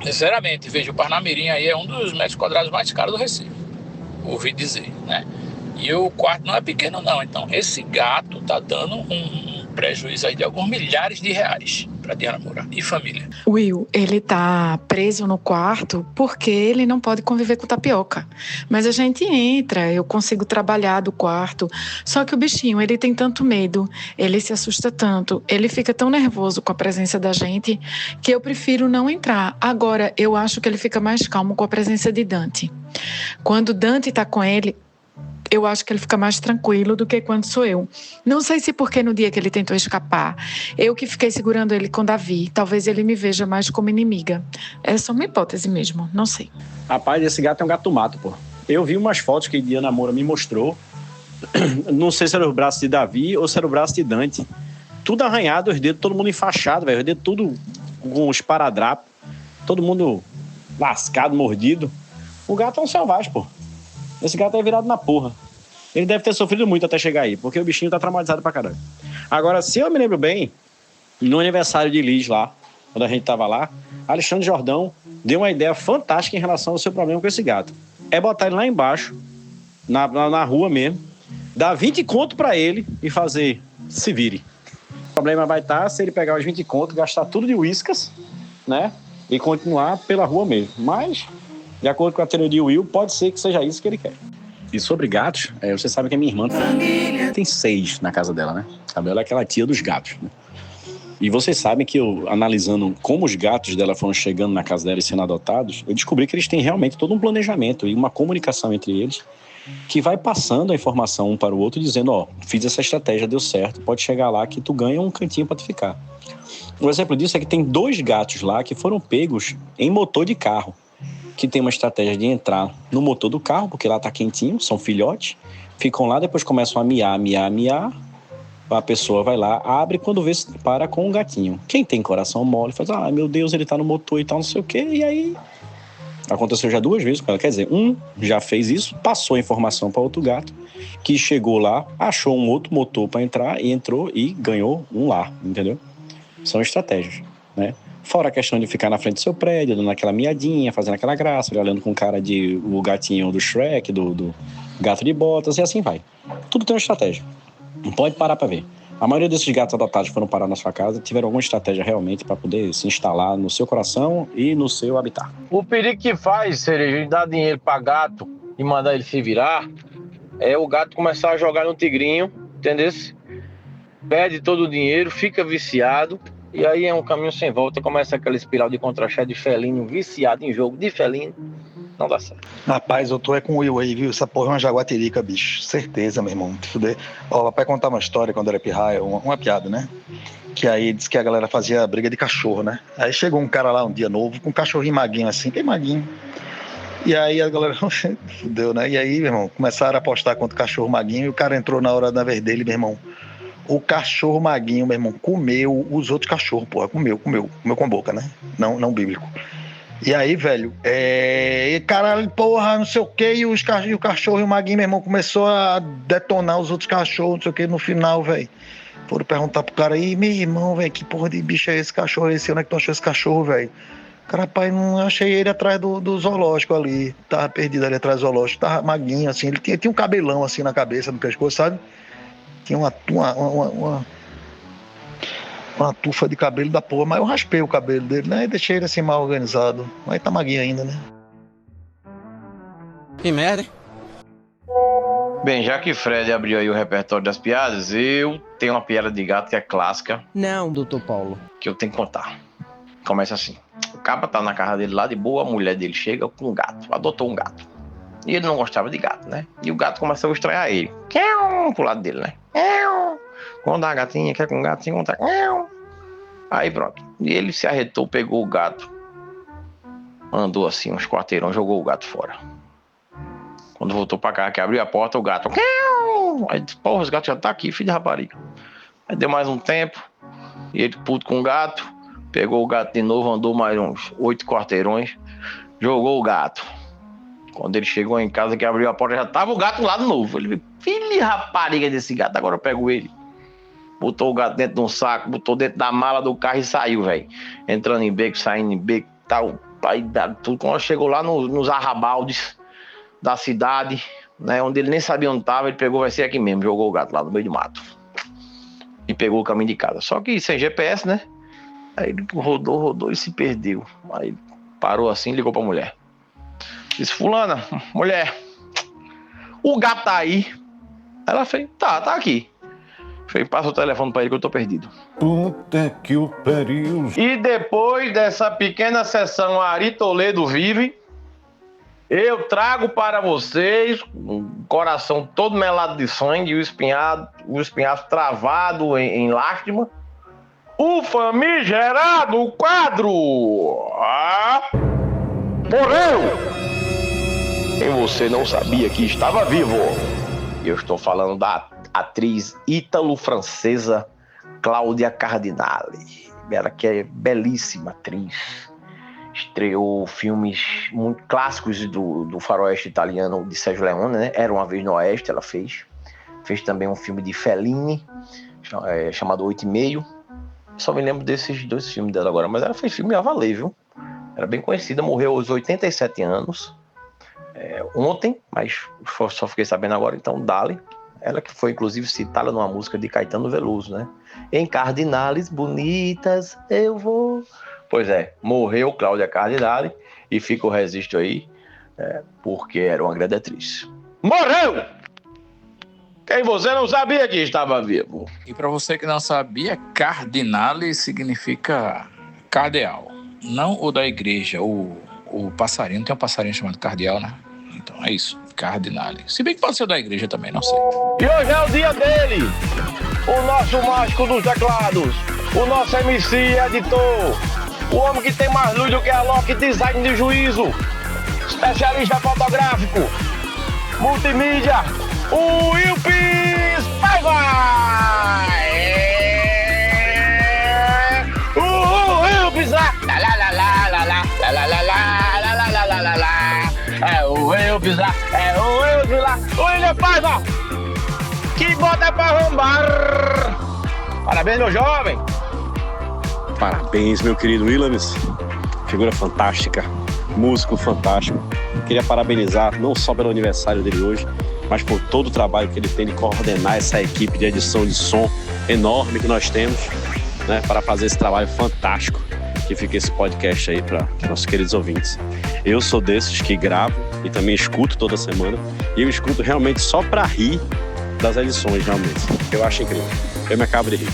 sinceramente, veja, o Parnamirim aí é um dos metros quadrados mais caros do Recife, ouvi dizer, né? E o quarto não é pequeno não, então esse gato tá dando um prejuízo aí de alguns milhares de reais para Diana Moura e família. Will, ele tá preso no quarto porque ele não pode conviver com Tapioca. Mas a gente entra, eu consigo trabalhar do quarto. Só que o bichinho, ele tem tanto medo, ele se assusta tanto, ele fica tão nervoso com a presença da gente que eu prefiro não entrar. Agora, eu acho que ele fica mais calmo com a presença de Dante. Quando Dante tá com ele, eu acho que ele fica mais tranquilo do que quando sou eu. Não sei se porque no dia que ele tentou escapar, eu que fiquei segurando ele com Davi, talvez ele me veja mais como inimiga. É só uma hipótese mesmo, não sei. Rapaz, esse gato é um gato mato, pô. Eu vi umas fotos que Diana Moura me mostrou. Não sei se era o braço de Davi ou se era o braço de Dante. Tudo arranhado, os dedos, todo mundo enfaixado, velho. Os dedos tudo com os esparadrapos. Todo mundo lascado, mordido. O gato é um selvagem, pô. Esse gato é virado na porra. Ele deve ter sofrido muito até chegar aí, porque o bichinho tá traumatizado pra caralho. Agora, se eu me lembro bem, no aniversário de Liz lá, quando a gente tava lá, Alexandre Jordão deu uma ideia fantástica em relação ao seu problema com esse gato. É botar ele lá embaixo, na rua mesmo, dar 20 conto pra ele e fazer se vire. O problema vai estar se ele pegar os 20 conto, gastar tudo de Whiskas, né? E continuar pela rua mesmo. Mas, de acordo com a teoria de Will, pode ser que seja isso que ele quer. E sobre gatos, você sabe que a minha irmã tem 6 na casa dela, né? A Bela é aquela tia dos gatos, né? E vocês sabem que eu, analisando como os gatos dela foram chegando na casa dela e sendo adotados, eu descobri que eles têm realmente todo um planejamento e uma comunicação entre eles que vai passando a informação um para o outro, dizendo, ó, fiz essa estratégia, deu certo, pode chegar lá que tu ganha um cantinho para tu ficar. Um exemplo disso é que tem 2 gatos lá que foram pegos em motor de carro, que tem uma estratégia de entrar no motor do carro, porque lá tá quentinho, são filhotes, ficam lá, depois começam a miar, a pessoa vai lá, abre, quando vê, se para com o gatinho. Quem tem coração mole faz, meu Deus, ele tá no motor e tal, não sei o quê, e aí aconteceu já 2 vezes com ela. Quer dizer, um já fez isso, passou a informação para outro gato, que chegou lá, achou um outro motor para entrar e entrou e ganhou um lar, entendeu? São estratégias, né? Fora a questão de ficar na frente do seu prédio, dando aquela miadinha, fazendo aquela graça, olhando com cara de o gatinho do Shrek, do gato de botas, e assim vai. Tudo tem uma estratégia. Não pode parar para ver. A maioria desses gatos adotados que foram parar na sua casa tiveram alguma estratégia realmente para poder se instalar no seu coração e no seu habitat. O perigo que faz, Cereja, de dar dinheiro para gato e mandar ele se virar, é o gato começar a jogar no tigrinho, entendeu? Perde todo o dinheiro, fica viciado, e aí é um caminho sem volta, começa aquela espiral de contra-cheque de felino, viciado em jogo de felino, não dá certo. Rapaz, eu tô com o Will aí, viu? Essa porra é uma jaguatirica, bicho. Certeza, meu irmão. Te fuder. Ó, papai contar uma história quando era pirraia, uma piada, né? Que aí disse que a galera fazia briga de cachorro, né? Aí chegou um cara lá um dia novo, com um cachorrinho maguinho assim, bem maguinho. E aí a galera, fudeu, né? E aí, meu irmão, começaram a apostar contra o cachorro maguinho e o cara entrou na hora da vez dele, meu irmão. O cachorro maguinho, meu irmão, comeu os outros cachorros, porra. Comeu com a boca, né? Não bíblico. E aí, velho, caralho, porra, não sei o que, e o cachorro e o maguinho, meu irmão, começou a detonar os outros cachorros, não sei o que, no final, velho. Foram perguntar pro cara, meu irmão, velho, que porra de bicho é esse cachorro? Onde é que tu achou esse cachorro, velho? Cara, rapaz, não achei ele atrás do zoológico ali. Tava perdido ali atrás do zoológico, tava maguinho, assim. Ele tinha um cabelão assim na cabeça, no pescoço, sabe? Tinha uma tufa de cabelo da porra, mas eu raspei o cabelo dele, né? E deixei ele assim mal organizado. Mas tá maguinho ainda, né? Que merda, hein? Bem, já que Fred abriu aí o repertório das piadas, eu tenho uma piada de gato que é clássica. Não, doutor Paulo. Que eu tenho que contar. Começa assim. O caba tá na casa dele lá de boa, a mulher dele chega com um gato, adotou um gato. E ele não gostava de gato, né? E o gato começou a estranhar ele. Pro lado dele, né? Quando a gatinha quer com o gato, sem contar. Aí pronto. E ele se arretou, pegou o gato, andou assim uns quarteirão, jogou o gato fora. Quando voltou pra casa, que abriu a porta, o gato. Aí disse, porra, os gatos já tá aqui, filho de rapariga. Aí deu mais um tempo, e ele puto com o gato, pegou o gato de novo, andou mais uns 8 quarteirões, jogou o gato. Quando ele chegou em casa, que abriu a porta, já tava o gato lá de novo. Ele viu, filho de rapariga desse gato, agora eu pego ele. Botou o gato dentro de um saco, botou dentro da mala do carro e saiu, velho. Entrando em beco, saindo em beco, tal. Aí tudo. Quando chegou lá nos arrabaldes da cidade, né, onde ele nem sabia onde tava, ele pegou, vai ser aqui mesmo, jogou o gato lá no meio do mato. E pegou o caminho de casa. Só que sem GPS, né? Aí ele rodou e se perdeu. Aí parou assim e ligou pra mulher. Disse, fulana, mulher, o gato tá aí. Ela fez, tá aqui. Fez, passa o telefone pra ele que eu tô perdido. Puta que o pariu. E depois dessa pequena sessão Ari Toledo vive, eu trago para vocês um coração todo melado de sangue, o espinhaço travado em lástima, o famigerado quadro morreu! Quem você não sabia que estava vivo? Eu estou falando da atriz ítalo-francesa Cláudia Cardinale. Ela que é belíssima atriz. Estreou filmes muito clássicos do faroeste italiano de Sérgio Leone, né? Era Uma Vez no Oeste, ela fez. Fez também um filme de Fellini, chamado 8,5. Só me lembro desses 2 filmes dela agora, mas ela fez filme a valer, viu? Era bem conhecida, morreu aos 87 anos. Ontem, mas só fiquei sabendo agora, então, Dali. Ela que foi, inclusive, citada numa música de Caetano Veloso, né? Em Cardinales bonitas eu vou... Pois é, morreu Cláudia Cardinale e fica o registro aí, porque era uma grande atriz. Morreu! Quem você não sabia que estava vivo. E para você que não sabia, cardinale significa cardeal. Não o da igreja, o passarinho. Tem um passarinho chamado cardeal, né? Então é isso, cardinale. Se bem que pode ser o da igreja também, não sei. E hoje é o dia dele. O nosso mágico dos teclados. O nosso MC editor. O homem que tem mais luz do que a Loki Design de Juízo. Especialista fotográfico. Multimídia. O Wilpis Paiva! O Wilpis lá! Lá lá lá lá lá lá lá lá lá lá lá lá lá lá. É o Wilpis lá, é o Wilpis lá. O William Paiva! Que bota pra arrombar! Parabéns, meu jovem! Parabéns, meu querido Williams. Figura fantástica, músico fantástico. Queria parabenizar não só pelo aniversário dele hoje, mas por todo o trabalho que ele tem de coordenar essa equipe de edição de som enorme que nós temos, né, para fazer esse trabalho fantástico que fica esse podcast aí para nossos queridos ouvintes. Eu sou desses que gravo e também escuto toda semana, e eu escuto realmente só para rir das edições, realmente. Eu acho incrível. Eu me acabo de rir.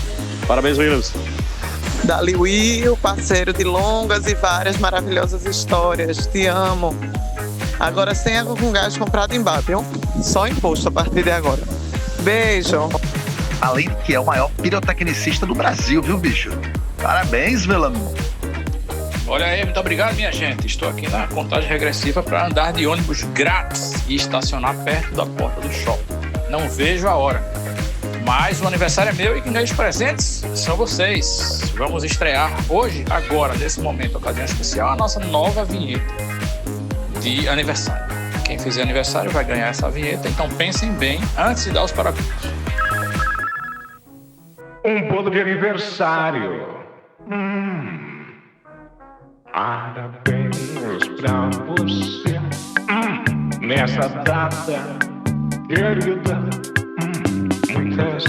Parabéns, Williams. Dali Will, parceiro de longas e várias maravilhosas histórias. Te amo. Agora sem água com gás comprado em bar, viu? Só imposto a partir de agora. Beijo. Além de que é o maior pirotecnicista do Brasil, viu, bicho? Parabéns, Velamo. Olha aí, muito obrigado, minha gente. Estou aqui na contagem regressiva para andar de ônibus grátis e estacionar perto da porta do shopping. Não vejo a hora. Mas o aniversário é meu e quem ganha os presentes são vocês. Vamos estrear hoje, agora, nesse momento, ocasião especial, a nossa nova vinheta de aniversário. Quem fizer aniversário vai ganhar essa vinheta, então pensem bem antes de dar os parabéns. Um bolo de aniversário. Parabéns pra você. Nessa data querida. Muitas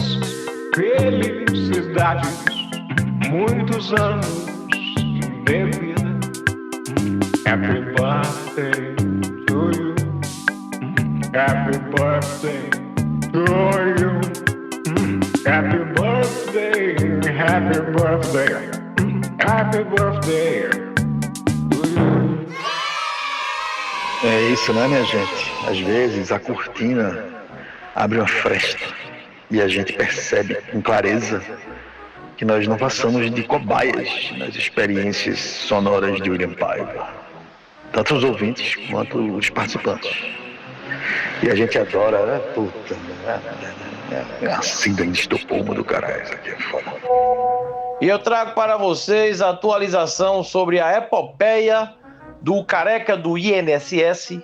felicidades. Muitos anos de vida. Happy birthday to you. Happy birthday to you. Happy birthday, happy birthday, happy birthday to you. É isso, né, minha gente? Às vezes a cortina abre uma fresta e a gente percebe com clareza que nós não passamos de cobaias nas experiências sonoras de William Paiva, tanto os ouvintes quanto os participantes. E a gente adora, né? Puta, é a síndrome de Estocolmo do caralho, isso aqui é foda. E eu trago para vocês a atualização sobre a epopeia do careca do INSS,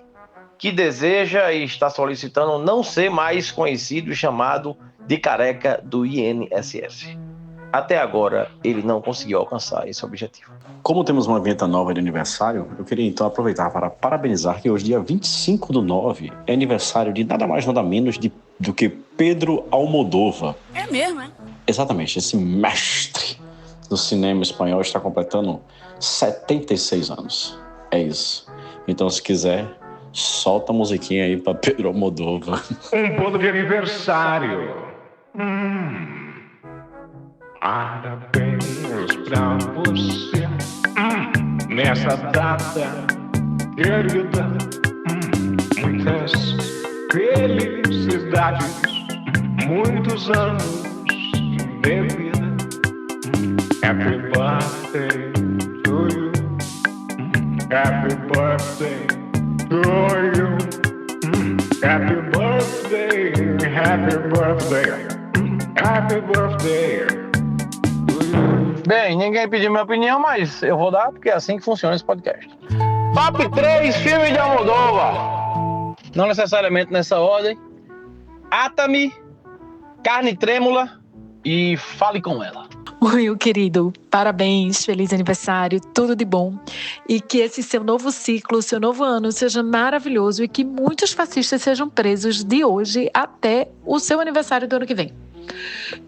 que deseja e está solicitando não ser mais conhecido e chamado de careca do INSS. Até agora, ele não conseguiu alcançar esse objetivo. Como temos uma vinheta nova de aniversário, eu queria então aproveitar para parabenizar que hoje, dia 25/9, é aniversário de nada mais nada menos do que Pedro Almodóvar. É mesmo, é? Exatamente, esse mestre do cinema espanhol está completando 76 anos. É isso. Então, se quiser, solta a musiquinha aí para Pedro Almodóvar. Um bolo de aniversário. Parabéns pra você. Nessa data querida. Muitas felicidades. Muitos anos de vida. Happy birthday to you. Happy birthday to you. Happy birthday, happy birthday, happy birthday to you. Bem, ninguém pediu minha opinião, mas eu vou dar porque é assim que funciona esse podcast. Top 3 filmes de Almodóvar. Não necessariamente nessa ordem. Ata-me, Carne Trêmula e Fale com Ela. Will, querido, parabéns, feliz aniversário, tudo de bom. E que esse seu novo ciclo, seu novo ano seja maravilhoso e que muitos fascistas sejam presos de hoje até o seu aniversário do ano que vem.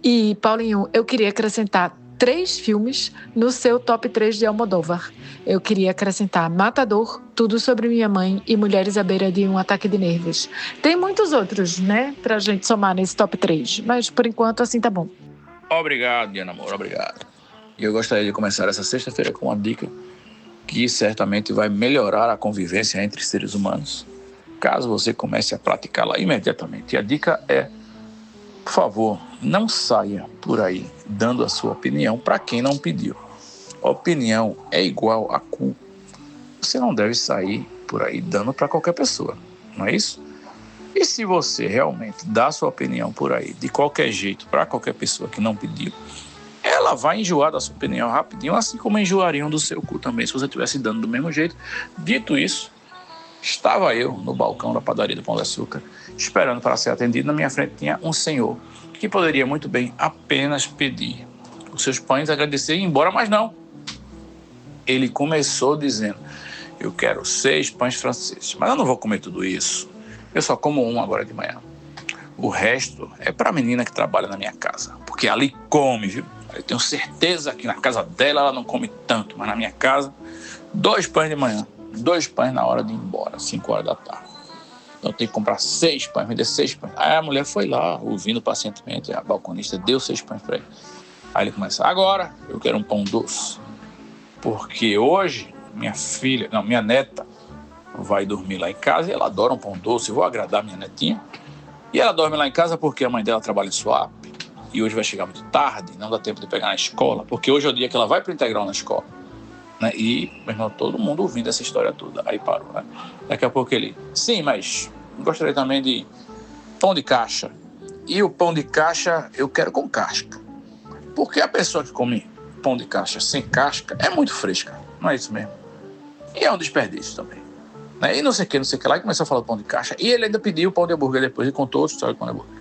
E, Paulinho, eu queria acrescentar 3 filmes no seu top 3 de Almodóvar. Eu queria acrescentar Matador, Tudo Sobre Minha Mãe e Mulheres à Beira de um Ataque de Nervos. Tem muitos outros, né, pra gente somar nesse top 3, mas por enquanto assim tá bom. Obrigado, Diana Moura, obrigado. E eu gostaria de começar essa sexta-feira com uma dica que certamente vai melhorar a convivência entre seres humanos, caso você comece a praticá-la imediatamente. E a dica é, por favor, não saia por aí dando a sua opinião para quem não pediu. Opinião é igual a cu. Você não deve sair por aí dando para qualquer pessoa, não é isso? E se você realmente dá a sua opinião por aí, de qualquer jeito, para qualquer pessoa que não pediu, ela vai enjoar da sua opinião rapidinho, assim como enjoariam do seu cu também, se você estivesse dando do mesmo jeito. Dito isso, estava eu no balcão da padaria do Pão de Açúcar, esperando para ser atendido. Na minha frente tinha um senhor que poderia muito bem apenas pedir os seus pães, agradecer e ir embora, mas não. Ele começou dizendo, eu quero 6 pães franceses, mas eu não vou comer tudo isso. Eu só como um agora de manhã. O resto é para a menina que trabalha na minha casa, porque ali come, viu? Eu tenho certeza que na casa dela ela não come tanto, mas na minha casa, 2 pães de manhã, 2 pães na hora de ir embora, 5 horas da tarde. Então eu tenho que comprar 6 pães, vender 6 pães. Aí a mulher foi lá, ouvindo pacientemente, a balconista deu 6 pães para ele. Aí ele começa, agora eu quero um pão doce, porque hoje minha neta vai dormir lá em casa e ela adora um pão doce, vou agradar minha netinha. E ela dorme lá em casa porque a mãe dela trabalha em swap e hoje vai chegar muito tarde, não dá tempo de pegar na escola, porque hoje é o dia que ela vai para o integral na escola, né? E, meu irmão, todo mundo ouvindo essa história toda, aí parou, né? Daqui a pouco ele, sim, mas gostaria também de pão de caixa, e o pão de caixa eu quero com casca, porque a pessoa que come pão de caixa sem casca é muito fresca, não é isso mesmo? E é um desperdício também, né? E não sei o que lá, e começou a falar do pão de caixa, e ele ainda pediu o pão de hambúrguer depois, e contou outra história do pão de hambúrguer.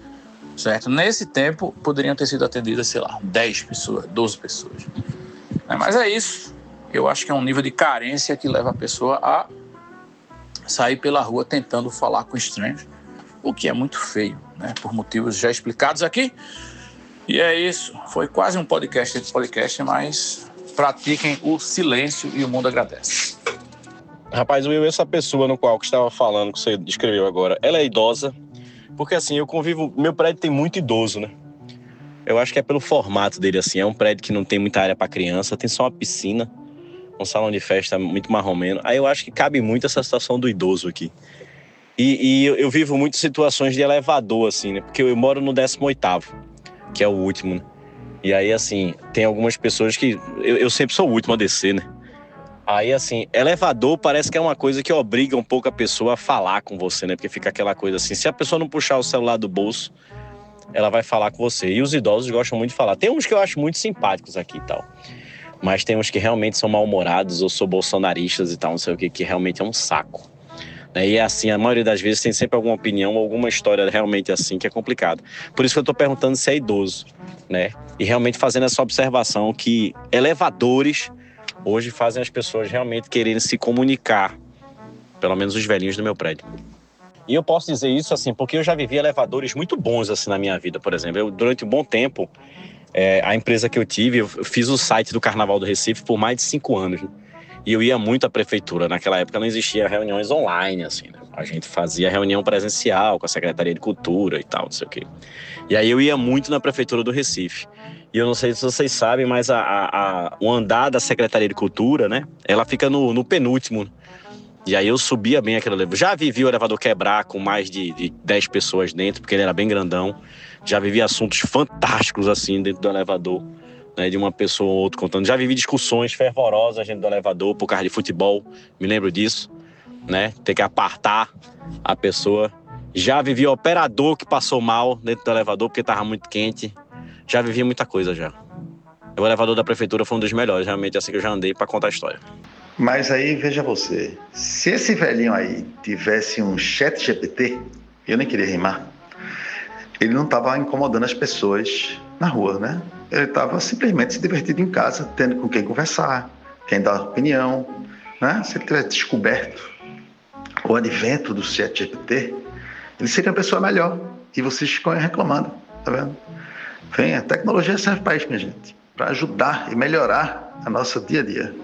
Certo? Nesse tempo, poderiam ter sido atendidas, 10 pessoas, 12 pessoas. Mas é isso. Eu acho que é um nível de carência que leva a pessoa a sair pela rua tentando falar com estranhos, o que é muito feio, né? Por motivos já explicados aqui. E é isso. Foi quase um podcast entre podcast, mas pratiquem o silêncio e o mundo agradece. Rapaz, Will, essa pessoa no qual que estava falando, que você descreveu agora, ela é idosa? Porque assim, eu convivo... Meu prédio tem muito idoso, né? Eu acho que é pelo formato dele, assim. É um prédio que não tem muita área para criança, tem só uma piscina, um salão de festa muito marromeno. Aí eu acho que cabe muito essa situação do idoso aqui. E eu vivo muitas situações de elevador, assim, né? Porque eu moro no 18º, que é o último, né? E aí, assim, tem algumas pessoas que... Eu sempre sou o último a descer, né? Aí, assim, elevador parece que é uma coisa que obriga um pouco a pessoa a falar com você, né? Porque fica aquela coisa assim, se a pessoa não puxar o celular do bolso, ela vai falar com você. E os idosos gostam muito de falar. Tem uns que eu acho muito simpáticos aqui e tal. Mas tem uns que realmente são mal-humorados ou são bolsonaristas e tal, não sei o que realmente é um saco. E assim, a maioria das vezes tem sempre alguma opinião ou alguma história realmente assim que é complicado. Por isso que eu tô perguntando se é idoso, né? E realmente fazendo essa observação que elevadores... hoje fazem as pessoas realmente quererem se comunicar, pelo menos os velhinhos do meu prédio. E eu posso dizer isso assim, porque eu já vivi elevadores muito bons assim na minha vida, por exemplo. Eu, durante um bom tempo, a empresa que eu tive, eu fiz o site do Carnaval do Recife por mais de 5 anos. Né? E eu ia muito à prefeitura. Naquela época não existia reuniões online, assim, né? A gente fazia reunião presencial com a Secretaria de Cultura e tal, não sei o quê. E aí eu ia muito na prefeitura do Recife. E eu não sei se vocês sabem, mas o andar da Secretaria de Cultura, né? Ela fica no penúltimo. E aí eu subia bem aquele elevador. Já vivi o elevador quebrar com mais de 10 pessoas dentro, porque ele era bem grandão. Já vivi assuntos fantásticos, assim, dentro do elevador, né? De uma pessoa ou outra contando. Já vivi discussões fervorosas dentro do elevador por causa de futebol. Me lembro disso, né? Ter que apartar a pessoa. Já vivi operador que passou mal dentro do elevador porque estava muito quente. Já vivi muita coisa já. O elevador da prefeitura foi um dos melhores, realmente, assim que eu já andei para contar a história. Mas aí, veja você, se esse velhinho aí tivesse um chat GPT, eu nem queria rimar, ele não estava incomodando as pessoas na rua, né? Ele estava simplesmente se divertindo em casa, tendo com quem conversar, quem dar opinião, né? Se ele tivesse descoberto o advento do chat GPT, ele seria uma pessoa melhor. E vocês ficam reclamando, tá vendo? Vem, a tecnologia serve para isso, minha gente. para ajudar e melhorar a nossa dia a dia.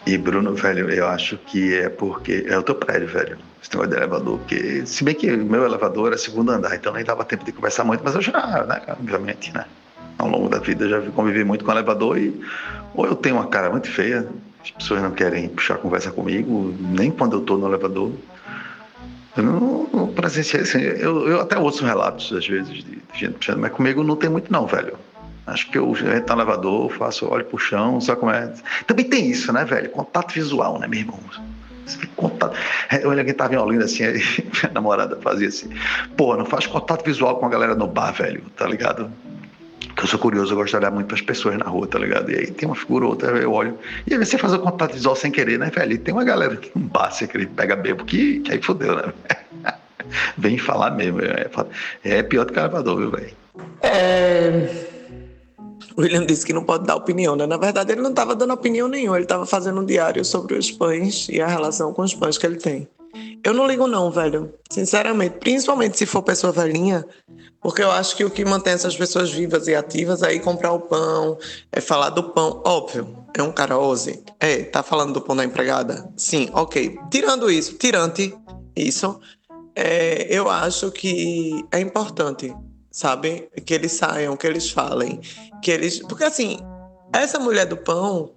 E, Bruno, velho, eu acho que é porque é o teu prédio, velho. Esse negócio de elevador, porque, se bem que o meu elevador era segundo andar, então nem dava tempo de conversar muito, mas eu já, né, obviamente, né, ao longo da vida já convivi muito com o elevador e ou eu tenho uma cara muito feia, as pessoas não querem puxar conversa comigo, nem quando eu tô no elevador. Eu não presenciei assim, eu até ouço relatos, às vezes, de gente puxando, mas comigo não tem muito não, velho. Acho que eu entro no elevador, olho pro chão, sabe como é? Também tem isso, né, velho? Contato visual, né, meu irmão? Contato. Eu lembro que tava em Olinda, assim, aí minha namorada fazia assim, pô, não faz contato visual com a galera no bar, velho, tá ligado? Porque eu sou curioso, eu gosto de olhar muito pras pessoas na rua, tá ligado? E aí tem uma figura ou outra, eu olho. E aí você faz o contato visual sem querer, né, velho? E tem uma galera que não bar sem querer, pega bebo, que aí fodeu, né? Vem falar mesmo, é pior do que o elevador, viu, velho? O William disse que não pode dar opinião, né? Na verdade, ele não estava dando opinião nenhuma, ele estava fazendo um diário sobre os pães e a relação com os pães que ele tem. Eu não ligo não, velho. Sinceramente, principalmente se for pessoa velhinha, porque eu acho que o que mantém essas pessoas vivas e ativas é ir comprar o pão, é falar do pão. Óbvio, é um karaose. Tá falando do pão da empregada? Sim, ok. Tirando isso, eu acho que é importante, sabe? Que eles saiam, que eles falem, que eles... Porque assim, essa mulher do pão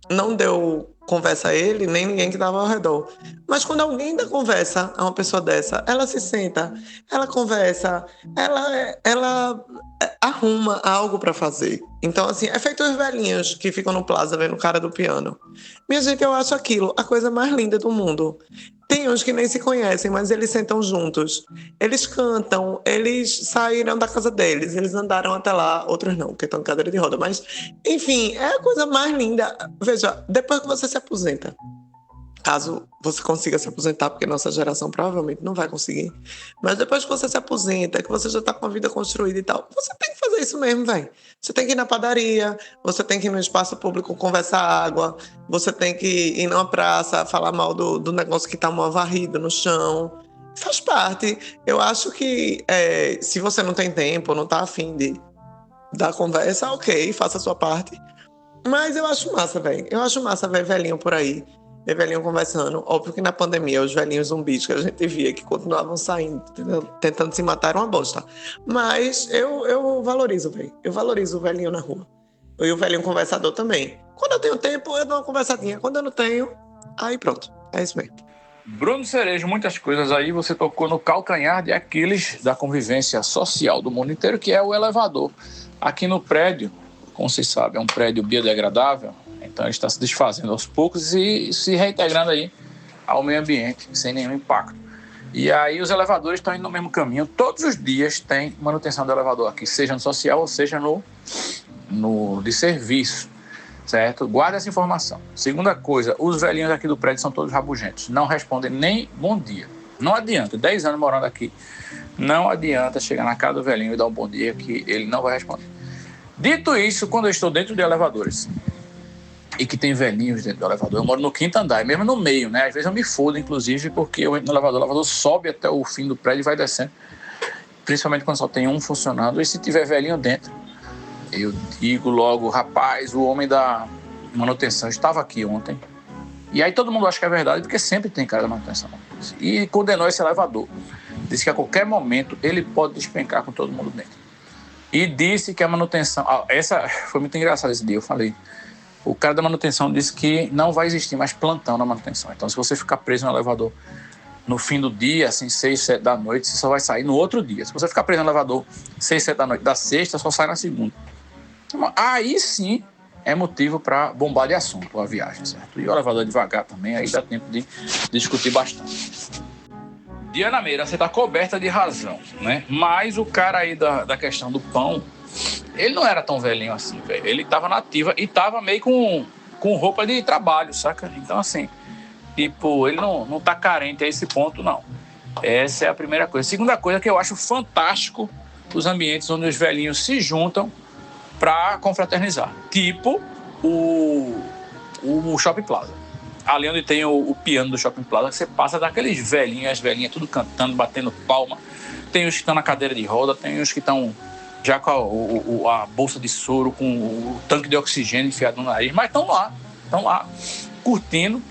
não deu conversa a ele, nem ninguém que estava ao redor. Mas quando alguém dá conversa a uma pessoa dessa, ela se senta, ela conversa, ela arruma algo para fazer. Então, assim, é feito os velhinhos que ficam no plaza vendo o cara do piano. Minha gente, eu acho aquilo a coisa mais linda do mundo. Tem uns que nem se conhecem, mas eles sentam juntos. Eles cantam, eles saíram da casa deles, eles andaram até lá, outros não, porque estão em cadeira de roda. Mas, enfim, é a coisa mais linda. Veja, depois que você se aposenta, caso você consiga se aposentar, porque nossa geração provavelmente não vai conseguir, mas depois que você se aposenta, que você já tá com a vida construída e tal, você tem que fazer isso mesmo, velho. Você tem que ir na padaria, você tem que ir no espaço público conversar água, você tem que ir numa praça falar mal do negócio que tá mal varrido no chão. Faz parte. Eu acho que se você não tem tempo, não tá afim de dar conversa, ok, faça a sua parte. Mas eu acho massa, velho. Eu acho massa ver velhinho por aí. Ver velhinho conversando. Óbvio que na pandemia, os velhinhos zumbis que a gente via que continuavam saindo, tentando se matar, era uma bosta. Mas eu valorizo, velho. Eu valorizo o velhinho na rua. E o velhinho conversador também. Quando eu tenho tempo, eu dou uma conversadinha. Quando eu não tenho, aí pronto. É isso mesmo. Bruno Cerejo, muitas coisas aí. Você tocou no calcanhar de Aquiles da convivência social do mundo inteiro, que é o elevador. Aqui no prédio, como vocês sabem, é um prédio biodegradável. Então ele está se desfazendo aos poucos e se reintegrando aí ao meio ambiente, sem nenhum impacto. E aí os elevadores estão indo no mesmo caminho. Todos os dias tem manutenção do elevador aqui, seja no social ou seja no de serviço, certo? Guarda essa informação. Segunda coisa, os velhinhos aqui do prédio são todos rabugentos. Não respondem nem bom dia. Não adianta, 10 anos morando aqui, não adianta chegar na casa do velhinho e dar um bom dia que ele não vai responder. Dito isso, quando eu estou dentro de elevadores e que tem velhinhos dentro do elevador, eu moro no 5º andar, mesmo no meio, né? Às vezes eu me fodo, inclusive, porque eu entro no elevador, o elevador sobe até o fim do prédio e vai descendo, principalmente quando só tem um funcionando. E se tiver velhinho dentro, eu digo logo, rapaz, o homem da manutenção estava aqui ontem. E aí todo mundo acha que é verdade, porque sempre tem cara da manutenção. E condenou esse elevador. Disse que a qualquer momento ele pode despencar com todo mundo dentro. E disse que a manutenção... essa foi muito engraçado esse dia, eu falei. O cara da manutenção disse que não vai existir mais plantão na manutenção. Então, se você ficar preso no elevador no fim do dia, assim, 6, 7 da noite, você só vai sair no outro dia. Se você ficar preso no elevador 6, 7 da noite da sexta, só sai na segunda. Então, aí sim é motivo para bombar de assunto a viagem, certo? E o elevador devagar também, aí dá tempo de discutir bastante. Diana Meira, você está coberta de razão, né? Mas o cara aí da questão do pão, ele não era tão velhinho assim, velho. Ele estava na ativa e estava meio com roupa de trabalho, saca? Então, assim, tipo, ele não tá carente a esse ponto, não. Essa é a primeira coisa. Segunda coisa que eu acho fantástico, os ambientes onde os velhinhos se juntam para confraternizar. Tipo o Shopping Plaza. Ali onde tem o piano do Shopping Plaza, que você passa daqueles velhinhos, as velhinhas tudo cantando, batendo palma. Tem os que estão na cadeira de roda, tem os que estão já com a bolsa de soro, com o tanque de oxigênio enfiado no nariz, mas estão lá, curtindo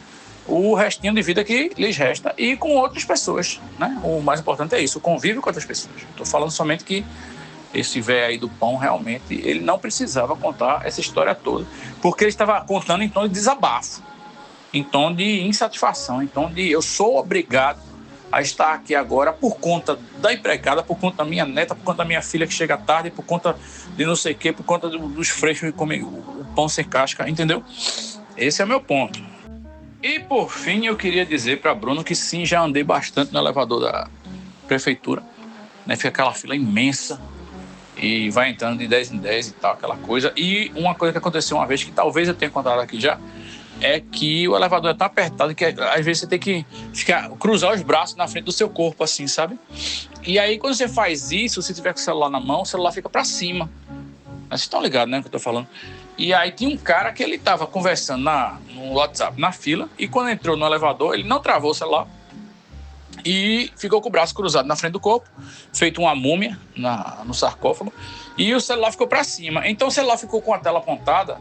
o restinho de vida que lhes resta e com outras pessoas, né? O mais importante é isso, o convívio com outras pessoas. Estou falando somente que esse velho aí do pão, realmente, ele não precisava contar essa história toda, porque ele estava contando em tom de desabafo, em tom de insatisfação, em tom de eu sou obrigado a estar aqui agora por conta da empregada, por conta da minha neta, por conta da minha filha que chega tarde, por conta de não sei o quê, por conta dos freixos que comem o pão sem casca, entendeu? Esse é o meu ponto. E por fim, eu queria dizer para Bruno que sim, já andei bastante no elevador da prefeitura, né? Fica aquela fila imensa e vai entrando de 10 em 10 e tal, aquela coisa. E uma coisa que aconteceu uma vez, que talvez eu tenha contado aqui já, é que o elevador é tão apertado que às vezes você tem que cruzar os braços na frente do seu corpo, assim, sabe? E aí quando você faz isso, se tiver com o celular na mão, o celular fica pra cima. Mas vocês estão ligados, né, que eu tô falando? E aí tinha um cara que ele tava conversando no WhatsApp, na fila, e quando entrou no elevador, ele não travou o celular e ficou com o braço cruzado na frente do corpo, feito uma múmia no sarcófago, e o celular ficou pra cima. Então o celular ficou com a tela apontada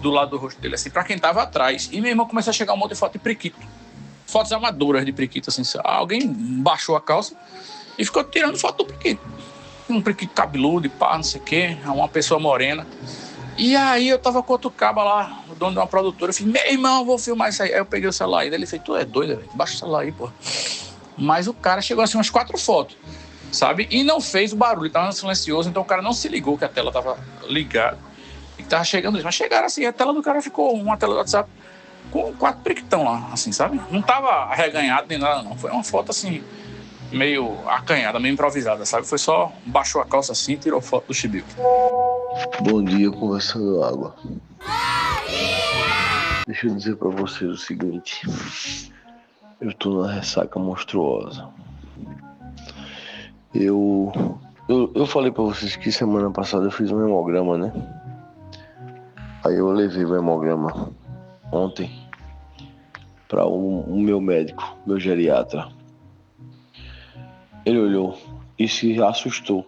do lado do rosto dele, assim, pra quem tava atrás. E meu irmão começou a chegar um monte de foto de priquito. Fotos amadoras de priquito, assim. Alguém baixou a calça e ficou tirando foto do priquito. Um priquito cabeludo e pá, não sei o quê. Uma pessoa morena. E aí eu tava com outro caba lá, o dono de uma produtora. Eu falei, meu irmão, vou filmar isso aí. Aí eu peguei o celular aí. Ele fez, tu é doido, velho? Baixa o celular aí, pô. Mas o cara chegou assim, umas 4 fotos, sabe? E não fez o barulho, tava silencioso. Então o cara não se ligou que a tela tava ligada. E tava chegando isso, mas chegaram assim, a tela do cara ficou uma tela do WhatsApp com 4 priquitão lá, assim, sabe? Não tava arreganhado nem nada, não. Foi uma foto assim, meio acanhada, meio improvisada, sabe? Foi só, baixou a calça assim e tirou foto do chibio. Bom dia, conversando água. Deixa eu dizer pra vocês o seguinte. Eu tô na ressaca monstruosa. Eu falei pra vocês que semana passada eu fiz um hemograma, né? Aí eu levei o hemograma ontem para o meu médico, meu geriatra. Ele olhou e se assustou.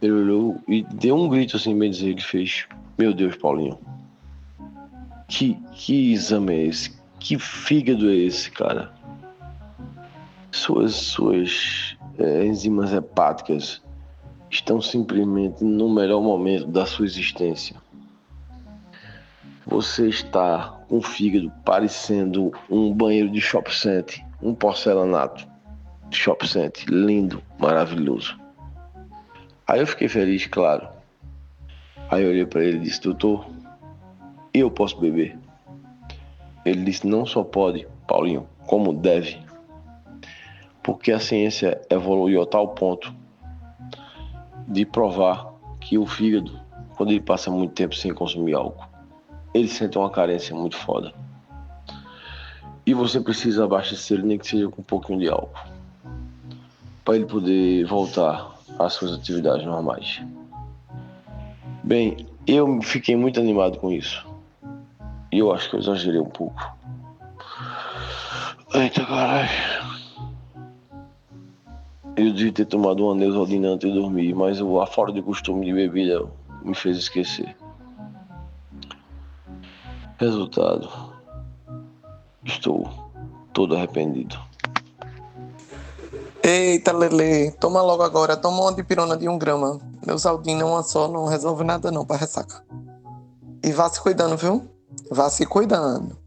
Ele olhou e deu um grito assim, bem dizer, ele fez, meu Deus, Paulinho, que exame é esse? Que fígado é esse, cara? Suas enzimas hepáticas estão simplesmente no melhor momento da sua existência. Você está com o fígado parecendo um banheiro de shopping center, um porcelanato de shopping center, lindo, maravilhoso. Aí eu fiquei feliz, claro. Aí eu olhei para ele e disse, doutor, eu posso beber? Ele disse, não só pode, Paulinho, como deve. Porque a ciência evoluiu a tal ponto de provar que o fígado, quando ele passa muito tempo sem consumir álcool, ele sente uma carência muito foda. E você precisa abastecer ele, nem que seja com um pouquinho de álcool, para ele poder voltar às suas atividades normais. Bem, eu fiquei muito animado com isso. E eu acho que eu exagerei um pouco. Eita, caralho. Eu devia ter tomado uma Neosaldina antes de dormir, mas a fora de costume de bebida me fez esquecer. Resultado. Estou todo arrependido. Eita, Lelê, toma logo agora, toma uma dipirona de 1 grama. Neosaldina uma só não resolve nada não pra ressaca. E vá se cuidando, viu? Vá se cuidando.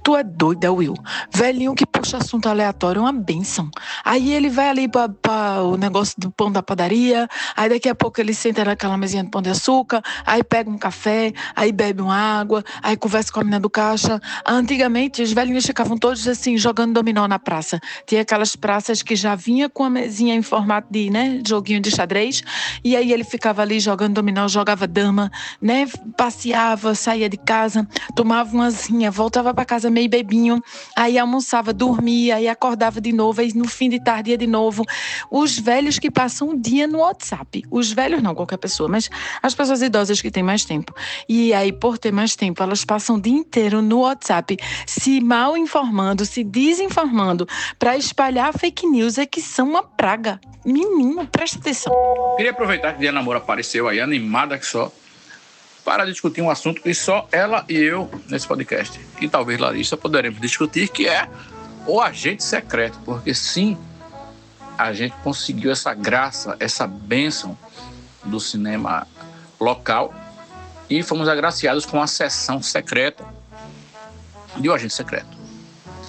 Tu é doida, Will. Velhinho que puxa assunto aleatório é uma bênção. Aí ele vai ali pra o negócio do pão da padaria, aí daqui a pouco ele senta naquela mesinha de pão de açúcar, aí pega um café, aí bebe uma água, aí conversa com a menina do caixa. Antigamente, os velhinhos ficavam todos assim, jogando dominó na praça. Tinha aquelas praças que já vinha com a mesinha em formato de, né, joguinho de xadrez, e aí ele ficava ali jogando dominó, jogava dama, né, passeava, saía de casa, tomava uma asinha, voltava pra casa meio bebinho, aí almoçava, dormia, aí acordava de novo, aí no fim de tarde ia de novo. Os velhos que passam um dia no WhatsApp, os velhos não, qualquer pessoa, mas as pessoas idosas que têm mais tempo. E aí, por ter mais tempo, elas passam o dia inteiro no WhatsApp, se mal informando, se desinformando, para espalhar fake news, que são uma praga. Menino, presta atenção. Queria aproveitar que Diana Moura apareceu aí, animada que só, para discutir um assunto que só ela e eu, nesse podcast, e talvez Larissa, poderemos discutir, que é o agente secreto. Porque sim, a gente conseguiu essa graça, essa bênção do cinema local e fomos agraciados com a sessão secreta de O Agente Secreto,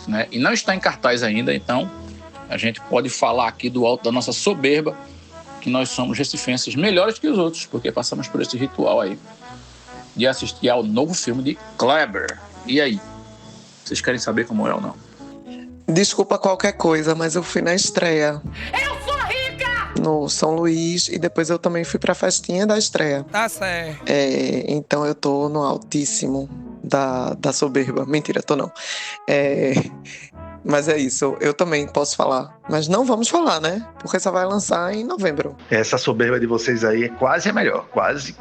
né? E não está em cartaz ainda, então a gente pode falar aqui do alto da nossa soberba que nós somos recifenses melhores que os outros, porque passamos por esse ritual aí de assistir ao novo filme de Kleber. E aí? Vocês querem saber como é ou não? Desculpa qualquer coisa, mas eu fui na estreia. Eu sou rica! No São Luís, e depois eu também fui pra festinha da estreia. Tá certo. Então eu tô no altíssimo da soberba. Mentira, tô não. Mas é isso, eu também posso falar. Mas não vamos falar, né? Porque só vai lançar em novembro. Essa soberba de vocês aí quase é melhor. Quase.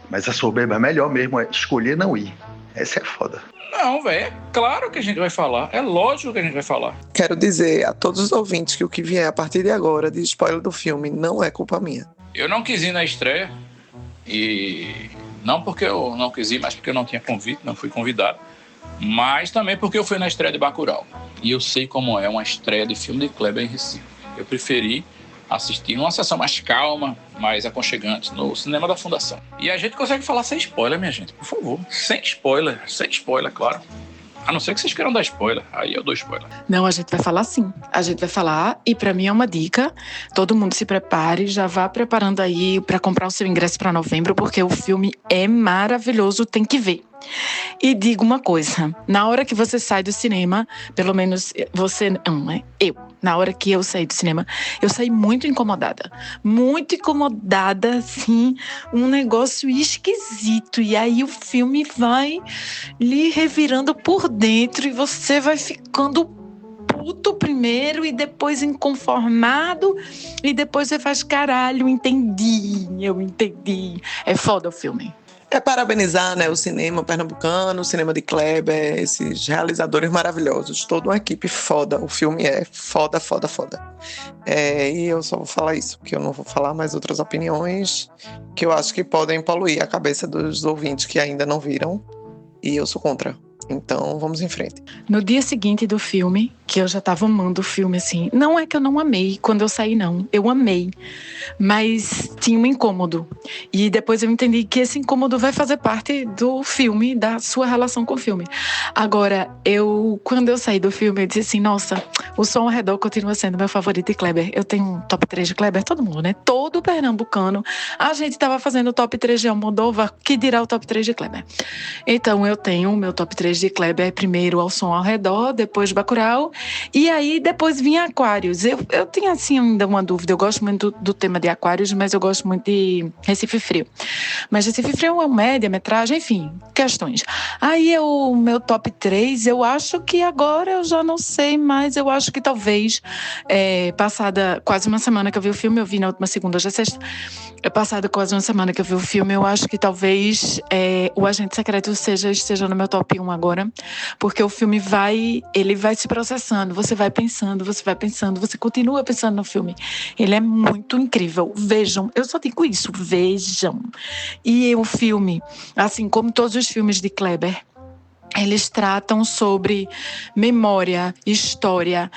Mas a soberba é melhor mesmo, é escolher não ir. Essa é foda. Não, velho, é claro que a gente vai falar. É lógico que a gente vai falar. Quero dizer a todos os ouvintes que o que vier a partir de agora de spoiler do filme não é culpa minha. Eu não quis ir na estreia. E não porque eu não quis ir, mas porque eu não tinha convite, não fui convidado. Mas também porque eu fui na estreia de Bacurau. E eu sei como é uma estreia de filme de Kleber em Recife. Eu preferi assistir numa sessão mais calma, mais aconchegante, no cinema da Fundação. E a gente consegue falar sem spoiler, minha gente, por favor. Sem spoiler, claro. A não ser que vocês queiram dar spoiler, aí eu dou spoiler. Não, a gente vai falar sim. A gente vai falar, e pra mim é uma dica. Todo mundo se prepare, já vá preparando aí pra comprar o seu ingresso pra novembro, porque o filme é maravilhoso, tem que ver. E digo uma coisa, na hora que você sai do cinema, pelo menos você não, né? Na hora que eu saí do cinema, eu saí muito incomodada, assim, um negócio esquisito. E aí o filme vai lhe revirando por dentro e você vai ficando puto primeiro e depois inconformado e depois você faz caralho, eu entendi. É foda o filme. É parabenizar, né, o cinema pernambucano, o cinema de Kleber, esses realizadores maravilhosos. Toda uma equipe foda. O filme é foda. E eu só vou falar isso, porque eu não vou falar mais outras opiniões que eu acho que podem poluir a cabeça dos ouvintes que ainda não viram. E eu sou contra. Então, vamos em frente. No dia seguinte do filme, que eu já tava amando o filme, assim, não é que eu não amei quando eu saí, não. Eu amei. Mas tinha um incômodo. E depois eu entendi que esse incômodo vai fazer parte do filme, da sua relação com o filme. Agora, quando eu saí do filme, eu disse assim, nossa, o Som ao Redor continua sendo meu favorito de Kleber. Eu tenho um top 3 de Kleber, todo mundo, né? Todo pernambucano. A gente tava fazendo o top 3 de Almodóvar, que dirá o top 3 de Kleber. Então, eu tenho o meu top 3 de Kleber, primeiro ao Som ao Redor, depois Bacurau, e aí depois vinha Aquários. Eu tinha assim ainda uma dúvida, eu gosto muito do tema de Aquários, mas eu gosto muito de Recife Frio. Mas Recife Frio é uma média, metragem, enfim, questões. Aí o meu top 3, eu acho que agora eu já não sei mais, eu acho que talvez, passada quase uma semana que eu vi o filme, eu vi na última segunda, hoje é sexta, passada quase uma semana que eu vi o filme, eu acho que talvez o Agente Secreto esteja no meu top 1 agora, porque o filme vai se processando, você vai pensando, você continua pensando no filme. Ele é muito incrível. Vejam, eu só digo isso, vejam. E o filme, assim como todos os filmes de Kleber, eles tratam sobre memória, história,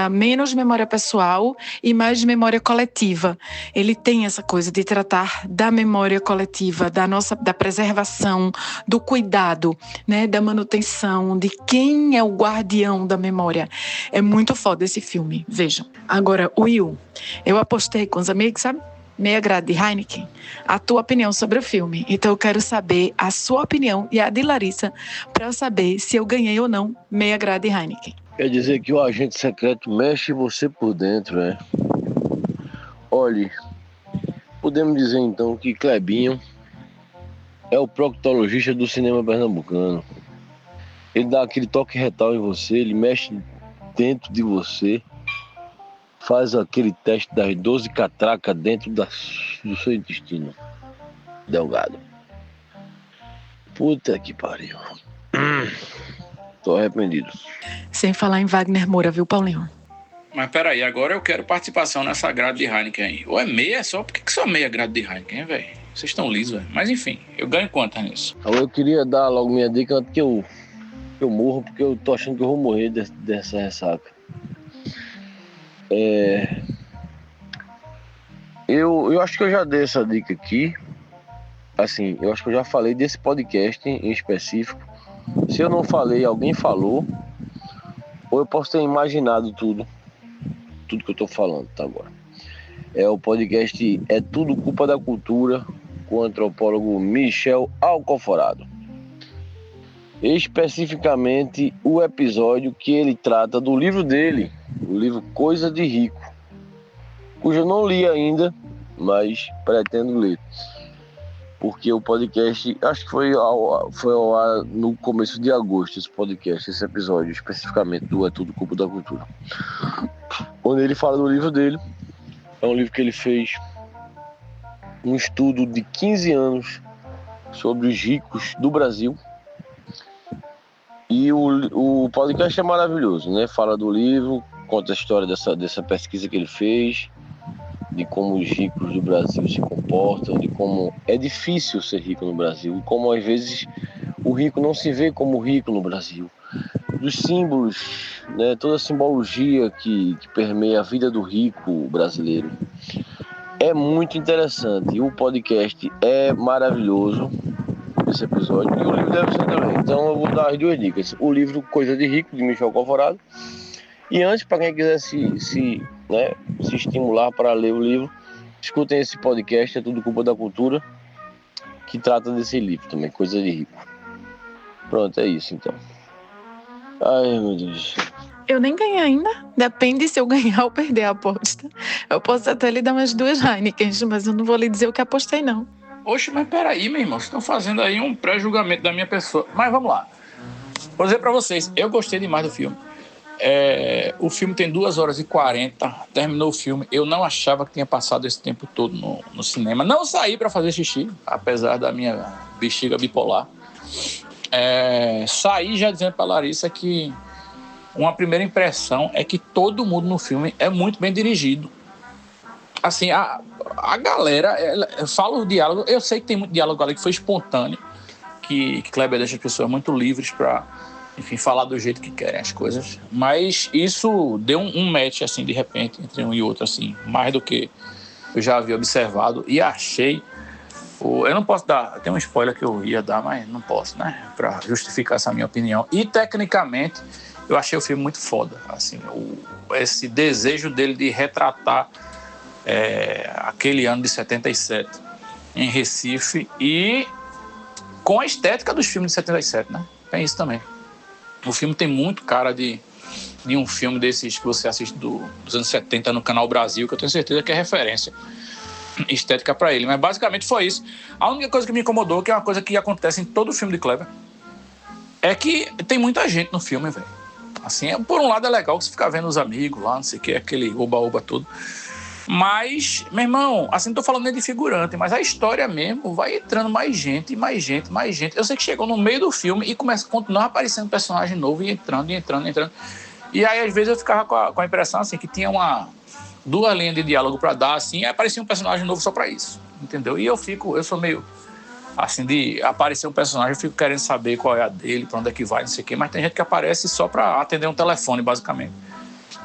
menos memória pessoal e mais memória coletiva. Ele tem essa coisa de tratar da memória coletiva, da preservação, do cuidado, né, da manutenção, de quem é o guardião da memória. É muito foda esse filme, vejam. Agora, Will, eu apostei com os amigos, sabe? Meia grade de Heineken, a tua opinião sobre o filme. Então eu quero saber a sua opinião e a de Larissa para eu saber se eu ganhei ou não meia grade de Heineken. Quer dizer que o Agente Secreto mexe você por dentro, né? Olhe, podemos dizer então que Clebinho é o proctologista do cinema pernambucano. Ele dá aquele toque retal em você, ele mexe dentro de você, faz aquele teste das 12 catracas dentro do seu intestino delgado. Puta que pariu. Tô arrependido. Sem falar em Wagner Moura, viu, Paulinho? Mas peraí, agora eu quero participação nessa grade de Heineken aí. Ou é meia só? Por que só meia grade de Heineken, velho? Vocês estão lisos, velho. Mas enfim, eu ganho quanto nisso? Eu queria dar logo minha dica antes que eu morro, porque eu tô achando que eu vou morrer dessa ressaca. Eu acho que eu já dei essa dica aqui. Assim, eu acho que eu já falei desse podcast em específico. Se eu não falei, alguém falou. Ou eu posso ter imaginado tudo que eu tô falando tá agora. É o podcast É Tudo Culpa da Cultura, com o antropólogo Michel Alcoforado. Especificamente o episódio que ele trata do livro dele, o livro Coisa de Rico, cujo eu não li ainda, mas pretendo ler. Porque o podcast, acho que foi ao ar no começo de agosto, esse episódio, especificamente do É Tudo Culpa da Cultura. Onde ele fala do livro dele. É um livro que ele fez um estudo de 15 anos sobre os ricos do Brasil. E o podcast é maravilhoso, né? Fala do livro, conta a história dessa pesquisa que ele fez, de como os ricos do Brasil se comportam, de como é difícil ser rico no Brasil, e como às vezes o rico não se vê como rico no Brasil. Dos símbolos, né, toda a simbologia que permeia a vida do rico brasileiro. É muito interessante. O podcast é maravilhoso, esse episódio, e o livro deve ser também. Então eu vou dar as duas dicas. O livro Coisa de Rico, de Michel Alcoforado. E antes, para quem quiser se estimular para ler o livro, escutem esse podcast, É Tudo Culpa da Cultura, que trata desse livro também, Coisa de Rico. Pronto, é isso então. Ai, meu Deus. Eu nem ganhei ainda. Depende se eu ganhar ou perder a aposta. Eu posso até lhe dar umas 2 Heinekens, mas eu não vou lhe dizer o que apostei, não. Oxe, mas peraí, meu irmão. Vocês estão fazendo aí um pré-julgamento da minha pessoa. Mas vamos lá. Vou dizer pra vocês, eu gostei demais do filme. O filme tem 2h40, terminou o filme. Eu não achava que tinha passado esse tempo todo no cinema. Não saí pra fazer xixi, apesar da minha bexiga bipolar. Saí já dizendo pra Larissa que uma primeira impressão é que todo mundo no filme é muito bem dirigido. Assim, a galera fala o diálogo. Eu sei que tem muito diálogo ali que foi espontâneo, que Kleber deixa as pessoas muito livres pra, enfim, falar do jeito que querem as coisas. Mas isso deu um match, assim, de repente, entre um e outro, assim, mais do que eu já havia observado. E achei... Eu não posso dar... Tem um spoiler que eu ia dar, mas não posso, né? Pra justificar essa minha opinião. E, tecnicamente, eu achei o filme muito foda. Assim, esse desejo dele de retratar aquele ano de 77 em Recife e com a estética dos filmes de 77, né? Tem isso também. O filme tem muito cara de um filme desses que você assiste dos anos 70 no Canal Brasil, que eu tenho certeza que é referência estética pra ele. Mas basicamente foi isso. A única coisa que me incomodou, que é uma coisa que acontece em todo filme de Kleber, é que tem muita gente no filme, velho. Assim, por um lado é legal que você fica vendo os amigos lá, não sei o que, aquele oba-oba todo. Mas, meu irmão, assim, não tô falando nem de figurante, mas a história mesmo vai entrando mais gente, mais gente, mais gente. Eu sei que chegou no meio do filme e começa a continuar aparecendo personagem novo e entrando. E aí, às vezes, eu ficava com a impressão, assim, que tinha 2 linhas de diálogo pra dar, assim, e aparecia um personagem novo só pra isso, entendeu? E eu sou meio, assim, de aparecer um personagem, eu fico querendo saber qual é a dele, pra onde é que vai, não sei o quê, mas tem gente que aparece só pra atender um telefone, basicamente.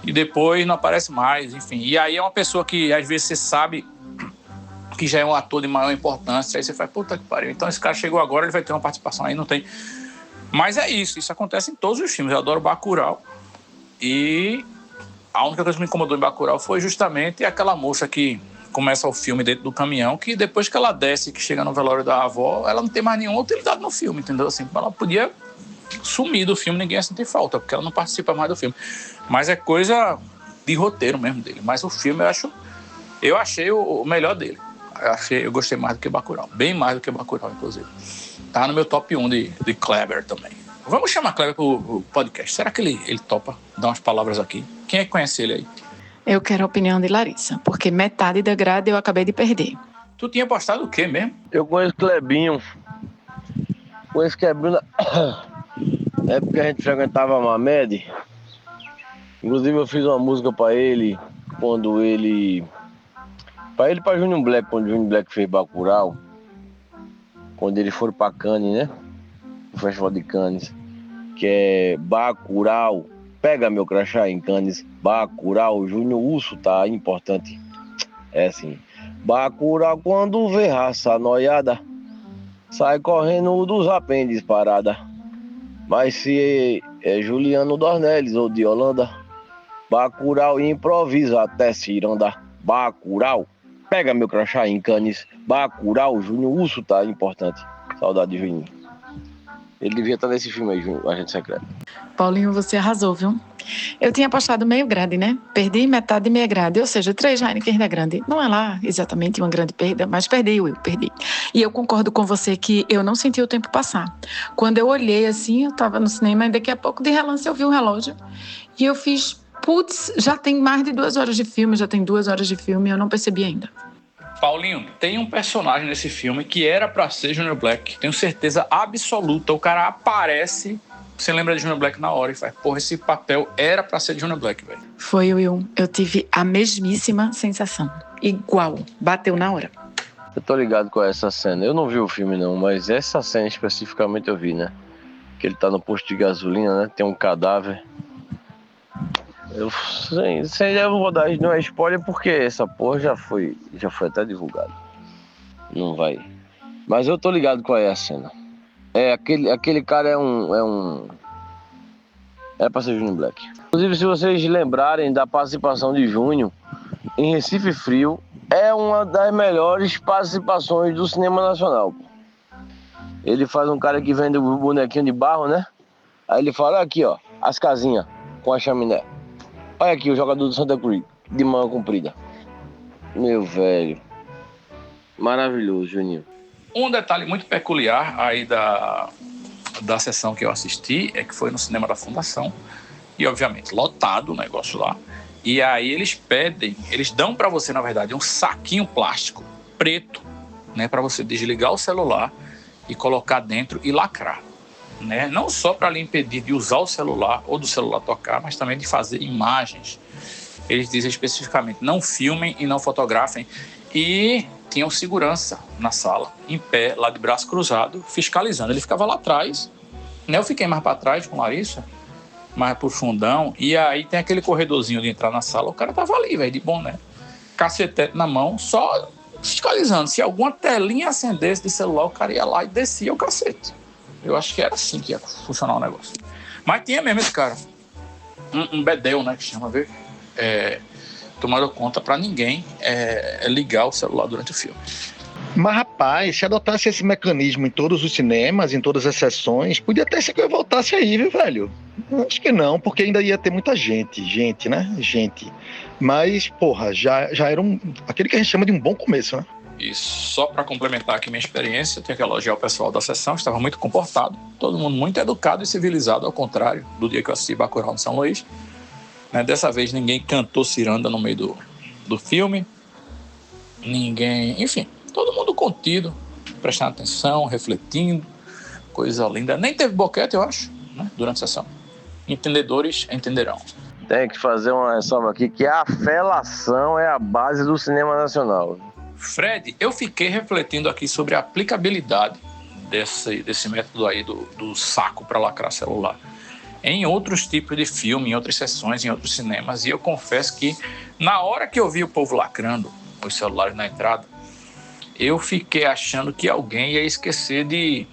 E depois não aparece mais, enfim. E aí é uma pessoa que, às vezes, você sabe que já é um ator de maior importância, aí você faz, puta que pariu, então esse cara chegou agora, ele vai ter uma participação, aí não tem. Mas é isso acontece em todos os filmes. Eu adoro Bacurau, e a única coisa que me incomodou em Bacurau foi justamente aquela moça que começa o filme dentro do caminhão, que depois que ela desce, que chega no velório da avó, ela não tem mais nenhuma utilidade no filme, entendeu? Assim, ela podia sumir do filme, ninguém ia sentir falta, porque ela não participa mais do filme. Mas é coisa de roteiro mesmo dele. Mas o filme eu achei o melhor dele. Eu gostei mais do que Bacurau. Bem mais do que Bacurau, inclusive. Tá no meu top 1 de Kleber também. Vamos chamar Kleber pro podcast. Será que ele topa dar umas palavras aqui? Quem é que conhece ele aí? Eu quero a opinião de Larissa, porque metade da grade eu acabei de perder. Tu tinha postado o quê mesmo? Eu conheço Clebinho. Conheço Clebinho é porque a gente frequentava a Mamed. Inclusive eu fiz uma música pra ele quando ele... Pra Júnior Black, quando o Júnior Black fez Bacurau. Quando eles foram pra Cannes, né? O Festival de Cannes. Que é Bacurau. Pega meu crachá em Cannes. Bacurau, Júnior Urso tá importante. É assim. Bacurau quando vê raça noiada. Sai correndo dos apêndices parada. Mas se é Juliano Dornelles ou de Holanda, Bacurau improvisa até Ciranda. Bacurau, pega meu crachá em Cannes. Bacurau, Júnior Urso tá importante. Saudade de Juninho. Ele devia estar nesse filme aí, Júnior, Agente Secreto. Paulinho, você arrasou, viu? Eu tinha apostado meio grade, né? Perdi metade de meia grade, ou seja, 3 Heineken da grande. Não é lá exatamente uma grande perda, mas perdi, Will, perdi. E eu concordo com você que eu não senti o tempo passar. Quando eu olhei assim, eu tava no cinema e daqui a pouco, de relance, eu vi o relógio. E eu fiz, putz, já tem mais de 2 horas de filme, e eu não percebi ainda. Paulinho, tem um personagem nesse filme que era pra ser Junior Black. Tenho certeza absoluta. O cara aparece, você lembra de Junior Black na hora e faz, porra, esse papel era pra ser Junior Black, velho. Foi, Will. Eu tive a mesmíssima sensação. Igual. Bateu na hora. Eu tô ligado com essa cena. Eu não vi o filme não, mas essa cena especificamente eu vi, né? Que ele tá no posto de gasolina, né? Tem um cadáver. Eu não vou dar, não é spoiler porque essa porra já foi até divulgado. Não vai. Mas eu tô ligado qual é a cena. Aquele cara é pra ser Júnior Black. Inclusive, se vocês lembrarem da participação de Júnior em Recife Frio, é uma das melhores participações do cinema nacional. Ele faz um cara que vende o bonequinho de barro, né? Aí ele fala, aqui ó, as casinhas com a chaminé. Olha aqui o jogador do Santa Cruz, de manga comprida. Meu velho. Maravilhoso, Juninho. Um detalhe muito peculiar aí da sessão que eu assisti é que foi no cinema da Fundação. E, obviamente, lotado o negócio lá. E aí eles dão pra você, na verdade, um saquinho plástico preto, né? Pra você desligar o celular e colocar dentro e lacrar. Né? Não só para lhe impedir de usar o celular ou do celular tocar, mas também de fazer imagens. Eles dizem especificamente, não filmem e não fotografem. E tinham segurança na sala, em pé, lá de braço cruzado, fiscalizando. Ele ficava lá atrás, né? Eu fiquei mais para trás com Larissa, mais pro fundão, e aí tem aquele corredorzinho de entrar na sala, o cara tava ali, velho, de boné, cacetete na mão, só fiscalizando. Se alguma telinha acendesse de celular, o cara ia lá e descia o cacete. Eu acho que era assim que ia funcionar o negócio. Mas tinha mesmo esse cara. Um bedel, né? Que chama, ver. Tomando conta pra ninguém ligar o celular durante o filme. Mas, rapaz, se adotasse esse mecanismo em todos os cinemas, em todas as sessões, podia até ser que eu voltasse aí, viu, velho? Acho que não, porque ainda ia ter muita gente, né? Gente. Mas, porra, já era aquele que a gente chama de um bom começo, né? E só para complementar aqui minha experiência, eu tenho que elogiar o pessoal da sessão, estava muito comportado, todo mundo muito educado e civilizado, ao contrário do dia que eu assisti Bacurau no São Luís. Né? Dessa vez ninguém cantou ciranda no meio do filme, ninguém, enfim, todo mundo contido, prestando atenção, refletindo, coisa linda. Nem teve boquete, eu acho, né? Durante a sessão. Entendedores entenderão. Tem que fazer uma ressalva aqui, que a felação é a base do cinema nacional. Fred, eu fiquei refletindo aqui sobre a aplicabilidade desse método aí do saco para lacrar celular em outros tipos de filme, em outras sessões, em outros cinemas, e eu confesso que na hora que eu vi o povo lacrando os celulares na entrada, eu fiquei achando que alguém ia esquecer de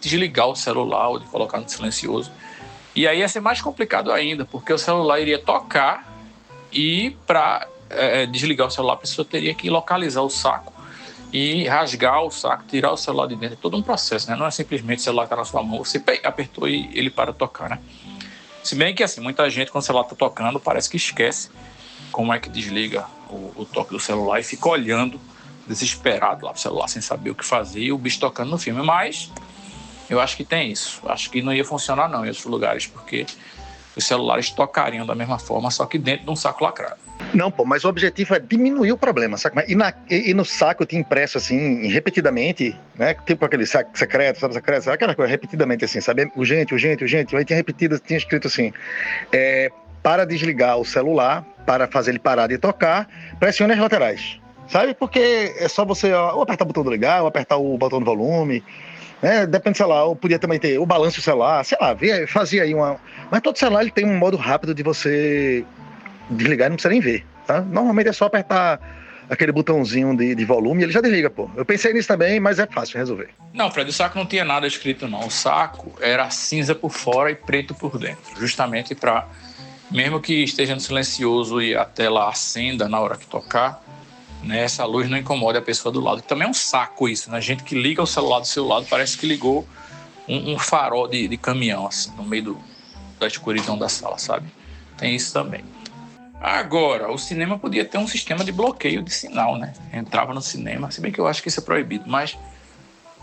desligar o celular ou de colocar no silencioso, e aí ia ser mais complicado ainda, porque o celular iria tocar e para desligar o celular, a pessoa teria que localizar o saco e rasgar o saco, tirar o celular de dentro. É todo um processo, né? Não é simplesmente o celular que está na sua mão, você apertou e ele para de tocar, né? Se bem que, assim, muita gente, quando o celular está tocando, parece que esquece como é que desliga o toque do celular e fica olhando desesperado lá pro celular, sem saber o que fazer, e o bicho tocando no filme. Mas Eu acho que tem isso. Acho que não ia funcionar não em outros lugares, porque os celulares tocariam da mesma forma, só que dentro de um saco lacrado. Não, pô, mas o objetivo é diminuir o problema, saca? E no saco eu tinha impresso assim, repetidamente, né? Tipo aquele saco secreto, sabe, secreto, sabe? Aquela coisa, repetidamente assim, sabe? Urgente. Aí tinha repetido, tinha escrito assim, para desligar o celular, para fazer ele parar de tocar, pressione as laterais, sabe? Porque é só você ou apertar o botão do ligar, ou apertar o botão do volume, né? Depende, sei lá, ou podia também ter o balanço do celular, sei lá, fazia aí uma... Mas todo celular ele tem um modo rápido de você desligar e não precisa nem ver, tá? Normalmente é só apertar aquele botãozinho de volume e ele já desliga, pô. Eu pensei nisso também, mas é fácil resolver. Não, Fred, o saco não tinha nada escrito, não. O saco era cinza por fora e preto por dentro, justamente para, mesmo que esteja no silencioso e a tela acenda na hora que tocar, né, essa luz não incomode a pessoa do lado. Também é um saco isso, né? A gente que liga o celular do seu lado parece que ligou um farol de caminhão, assim, no meio da escuridão da sala, sabe? Tem isso também. Agora, o cinema podia ter um sistema de bloqueio de sinal, né? Entrava no cinema, se bem que eu acho que isso é proibido, mas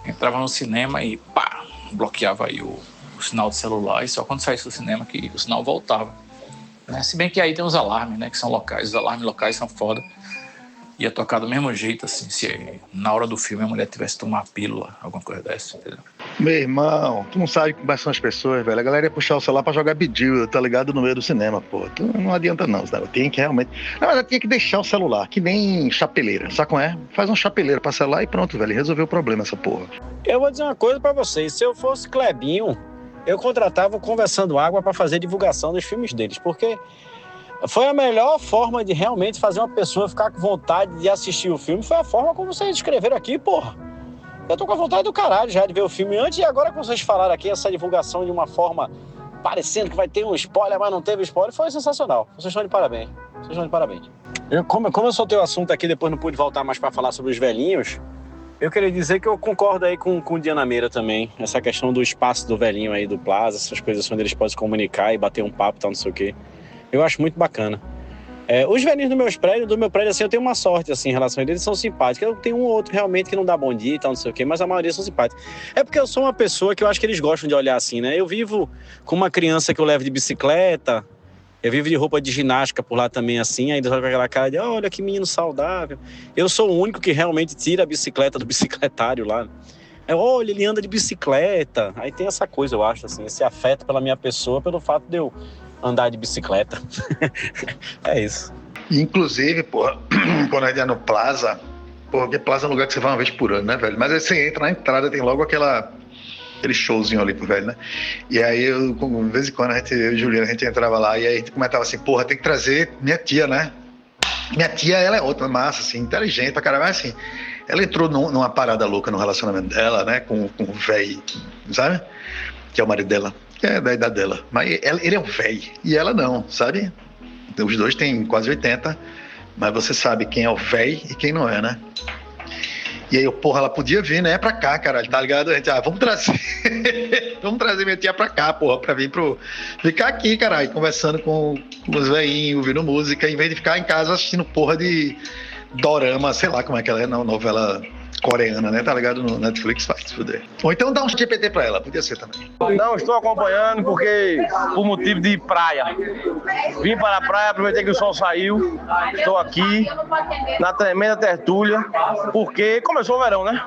entrava no cinema e pá, bloqueava aí o sinal do celular e só quando saísse do cinema que o sinal voltava, né? Se bem que aí tem os alarmes, né? Que são locais, os alarmes locais são foda. Ia tocar do mesmo jeito, assim, se na hora do filme a mulher tivesse que tomar pílula, alguma coisa dessa, entendeu? Meu irmão, tu não sabe como são as pessoas, velho. A galera ia puxar o celular pra jogar Bejeweled, tá ligado? No meio do cinema, pô. Tu não adianta não, sabe? Tem que realmente... Na verdade, tinha que deixar o celular, que nem chapeleira, sabe como é? Faz uma chapeleira pra celular e pronto, velho. Resolveu o problema, essa porra. Eu vou dizer uma coisa pra vocês. Se eu fosse Clebinho, eu contratava o Conversando Água pra fazer divulgação dos filmes deles, porque... foi a melhor forma de realmente fazer uma pessoa ficar com vontade de assistir o filme. Foi a forma como vocês escreveram aqui, porra. Eu tô com a vontade do caralho já de ver o filme antes e agora que vocês falaram aqui essa divulgação de uma forma parecendo que vai ter um spoiler, mas não teve spoiler, foi sensacional. Vocês estão de parabéns. Como eu soltei o assunto aqui, depois não pude voltar mais pra falar sobre os velhinhos, eu queria dizer que eu concordo aí com o Diana Meira também. Essa questão do espaço do velhinho aí, do Plaza, essas coisas onde eles podem se comunicar e bater um papo e tal, não sei o quê. Eu acho muito bacana. Os velhinhos do meu prédio, assim, eu tenho uma sorte, assim, em relação a eles, eles são simpáticos. Eu tenho um ou outro realmente que não dá bom dia e tal, não sei o quê, mas a maioria são simpáticos. É porque eu sou uma pessoa que eu acho que eles gostam de olhar assim, né? Eu vivo com uma criança que eu levo de bicicleta, eu vivo de roupa de ginástica por lá também, assim, aí eles olham com aquela cara de, olha que menino saudável. Eu sou o único que realmente tira a bicicleta do bicicletário lá. Olha, ele anda de bicicleta. Aí tem essa coisa, eu acho, assim, esse afeto pela minha pessoa, pelo fato de eu andar de bicicleta. É isso. Inclusive, porra, quando a gente é no Plaza, porra, porque Plaza é um lugar que você vai uma vez por ano, né, velho? Mas aí você entra na entrada, tem logo aquele showzinho ali pro velho, né? E aí, de vez em quando, eu e Juliana, a gente entrava lá e aí a gente comentava assim, porra, tem que trazer minha tia, né? Minha tia, ela é outra massa, assim, inteligente pra caramba, mas assim, ela entrou numa parada louca no relacionamento dela, né, com o velho, sabe? Que é o marido dela. É da idade dela, mas ele é um velho e ela não, sabe? Os dois têm quase 80, mas você sabe quem é o velho e quem não é, né? E aí, porra, ela podia vir, né, pra cá, caralho, tá ligado? A gente, vamos trazer minha tia pra cá, porra, pra vir ficar aqui, caralho, conversando com os velhinhos, ouvindo música, em vez de ficar em casa assistindo porra de dorama, sei lá como é que ela é, novela coreana, né? Tá ligado? No Netflix, faz se fuder. Ou então dá um GPT pra ela, podia ser também. Não, estou acompanhando por motivo de praia. Vim para a praia, aproveitei que o sol saiu. Estou aqui na tremenda tertúlia, porque começou o verão, né?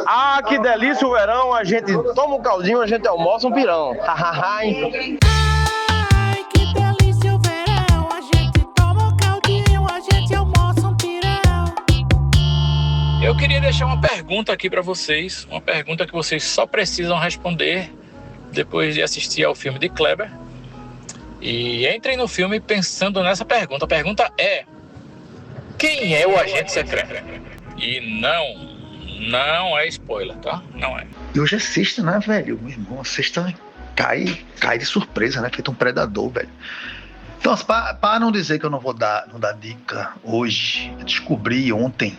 Ah, que delícia o verão, a gente toma um caldinho, a gente almoça um pirão. Eu queria deixar uma pergunta aqui para vocês, uma pergunta que vocês só precisam responder depois de assistir ao filme de Kleber. E entrem no filme pensando nessa pergunta. A pergunta é: quem é o agente secreto? E não é spoiler, tá? Não é. E hoje é sexta, né, velho? Meu irmão, a sexta cai de surpresa, né? Feito um predador, velho. Então, para não dizer que eu não dar dica hoje, eu descobri ontem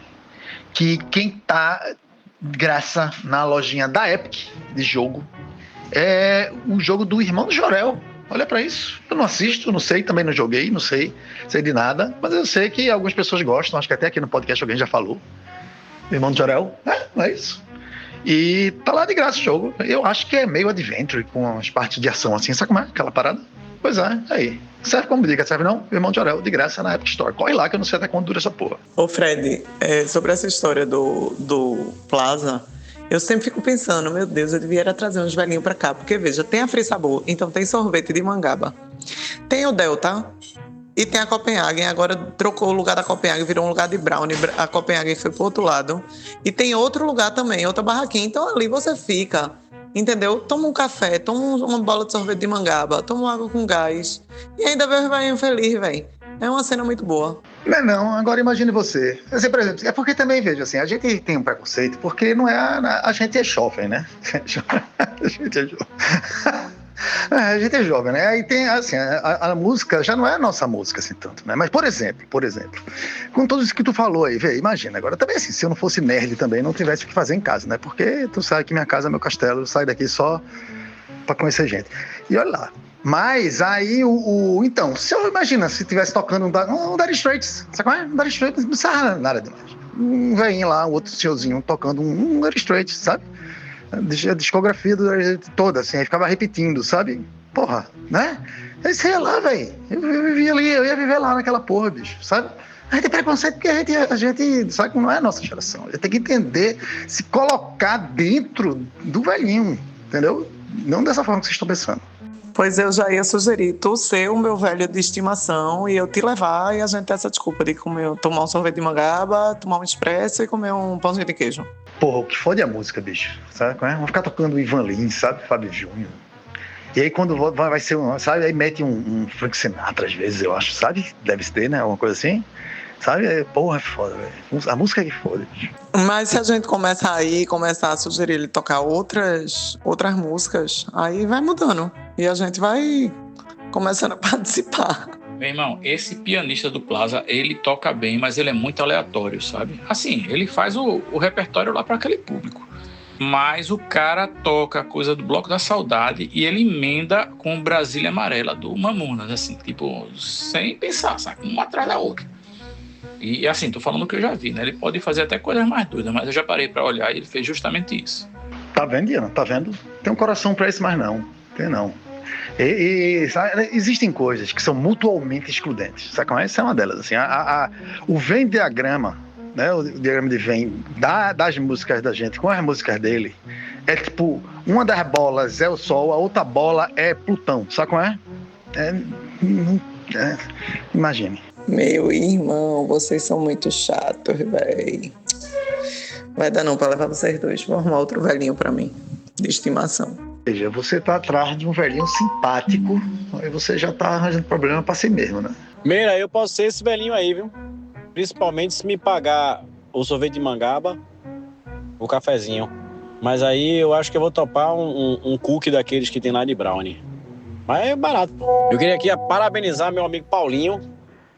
que quem tá de graça na lojinha da Epic de jogo é o jogo do Irmão do Jorel. Olha pra isso. Eu não assisto, não sei, também não joguei, não sei de nada, mas eu sei que algumas pessoas gostam, acho que até aqui no podcast alguém já falou. Irmão do Jorel, não é isso. E tá lá de graça o jogo. Eu acho que é meio adventure, com as partes de ação assim, sabe como é? Aquela parada? Pois é, aí. Serve como dica, serve não? Irmão de Orel, de graça na Epic Store. Corre lá que eu não sei até quando dura essa porra. Ô Fred, sobre essa história do Plaza, eu sempre fico pensando, meu Deus, eu devia trazer uns velhinhos pra cá. Porque, veja, tem a Free Sabor, então tem sorvete de mangaba. Tem o Delta e tem a Copenhagen. Agora trocou o lugar da Copenhagen, virou um lugar de brownie. A Copenhagen foi pro outro lado. E tem outro lugar também, outra barraquinha. Então ali você fica, entendeu? Toma um café, toma uma bola de sorvete de mangaba, toma uma água com gás. E ainda vê o velhinho feliz, velho. É uma cena muito boa. Não, agora imagine você. Assim, por exemplo, é porque também, veja assim, a gente tem um preconceito, porque não é a gente é jovem, né? A gente é jovem. A gente é jovem, né? Aí tem, assim, a música já não é a nossa música, assim, tanto, né? Mas, por exemplo, com tudo isso que tu falou aí, vê, imagina, agora também assim, se eu não fosse nerd também, não tivesse o que fazer em casa, né? Porque tu sabe que minha casa é meu castelo, eu saio daqui só pra conhecer gente. E olha lá. Mas aí, então, se eu imagina, se tivesse tocando um Dire Straits, sabe qual é? Um Dire Straits, não precisava nada demais. Um velhinho lá, um outro senhorzinho tocando um Dire Straits, sabe? A discografia toda, assim, aí ficava repetindo, sabe? Porra, né? Aí você ia lá, velho. Eu vivia ali, eu ia viver lá naquela porra, bicho, sabe? A gente tem preconceito porque a gente sabe que não é a nossa geração. A gente tem que entender, se colocar dentro do velhinho, entendeu? Não dessa forma que vocês estão pensando. Pois eu já ia sugerir tu ser o meu velho de estimação e eu te levar e a gente ter essa desculpa de tomar um sorvete de mangaba, tomar um expresso e comer um pãozinho de queijo. Porra, o que fode é a música, bicho, sabe? Vamos ficar tocando Ivan Lins, sabe? Fábio Júnior. E aí quando vai ser sabe? Aí mete um Frank Sinatra às vezes, eu acho, sabe? Deve ter, né? Alguma coisa assim. Sabe? Porra, é foda, velho. A música é que foda, bicho. Mas se a gente começar a sugerir ele tocar outras músicas, aí vai mudando. E a gente vai começando a participar. Meu irmão, esse pianista do Plaza, ele toca bem, mas ele é muito aleatório, sabe? Assim, ele faz o repertório lá para aquele público. Mas o cara toca a coisa do Bloco da Saudade e ele emenda com Brasília Amarela do Mamonas, assim, tipo, sem pensar, sabe? Uma atrás da outra. E assim, tô falando o que eu já vi, né? Ele pode fazer até coisas mais doidas, mas eu já parei pra olhar e ele fez justamente isso. Tá vendo, Diana? Tá vendo? Tem um coração pra isso, mas não. Tem não. Sabe, existem coisas que são mutualmente excludentes. Sabe como é? Essa é uma delas. Assim, o Venn diagrama, né? O diagrama de Venn das músicas da gente com as músicas dele é tipo, uma das bolas é o Sol, a outra bola é Plutão. Sabe como é? Imagine. Meu irmão, vocês são muito chatos, velho. Vai dar não pra levar vocês dois. Vou arrumar outro velhinho pra mim, de estimação. Veja, você tá atrás de um velhinho simpático, aí você já tá arranjando problema pra si mesmo, né? Meira, eu posso ser esse velhinho aí, viu? Principalmente se me pagar o sorvete de mangaba, o cafezinho. Mas aí eu acho que eu vou topar um cookie daqueles que tem lá de brownie. Mas é barato, pô. Eu queria aqui parabenizar meu amigo Paulinho,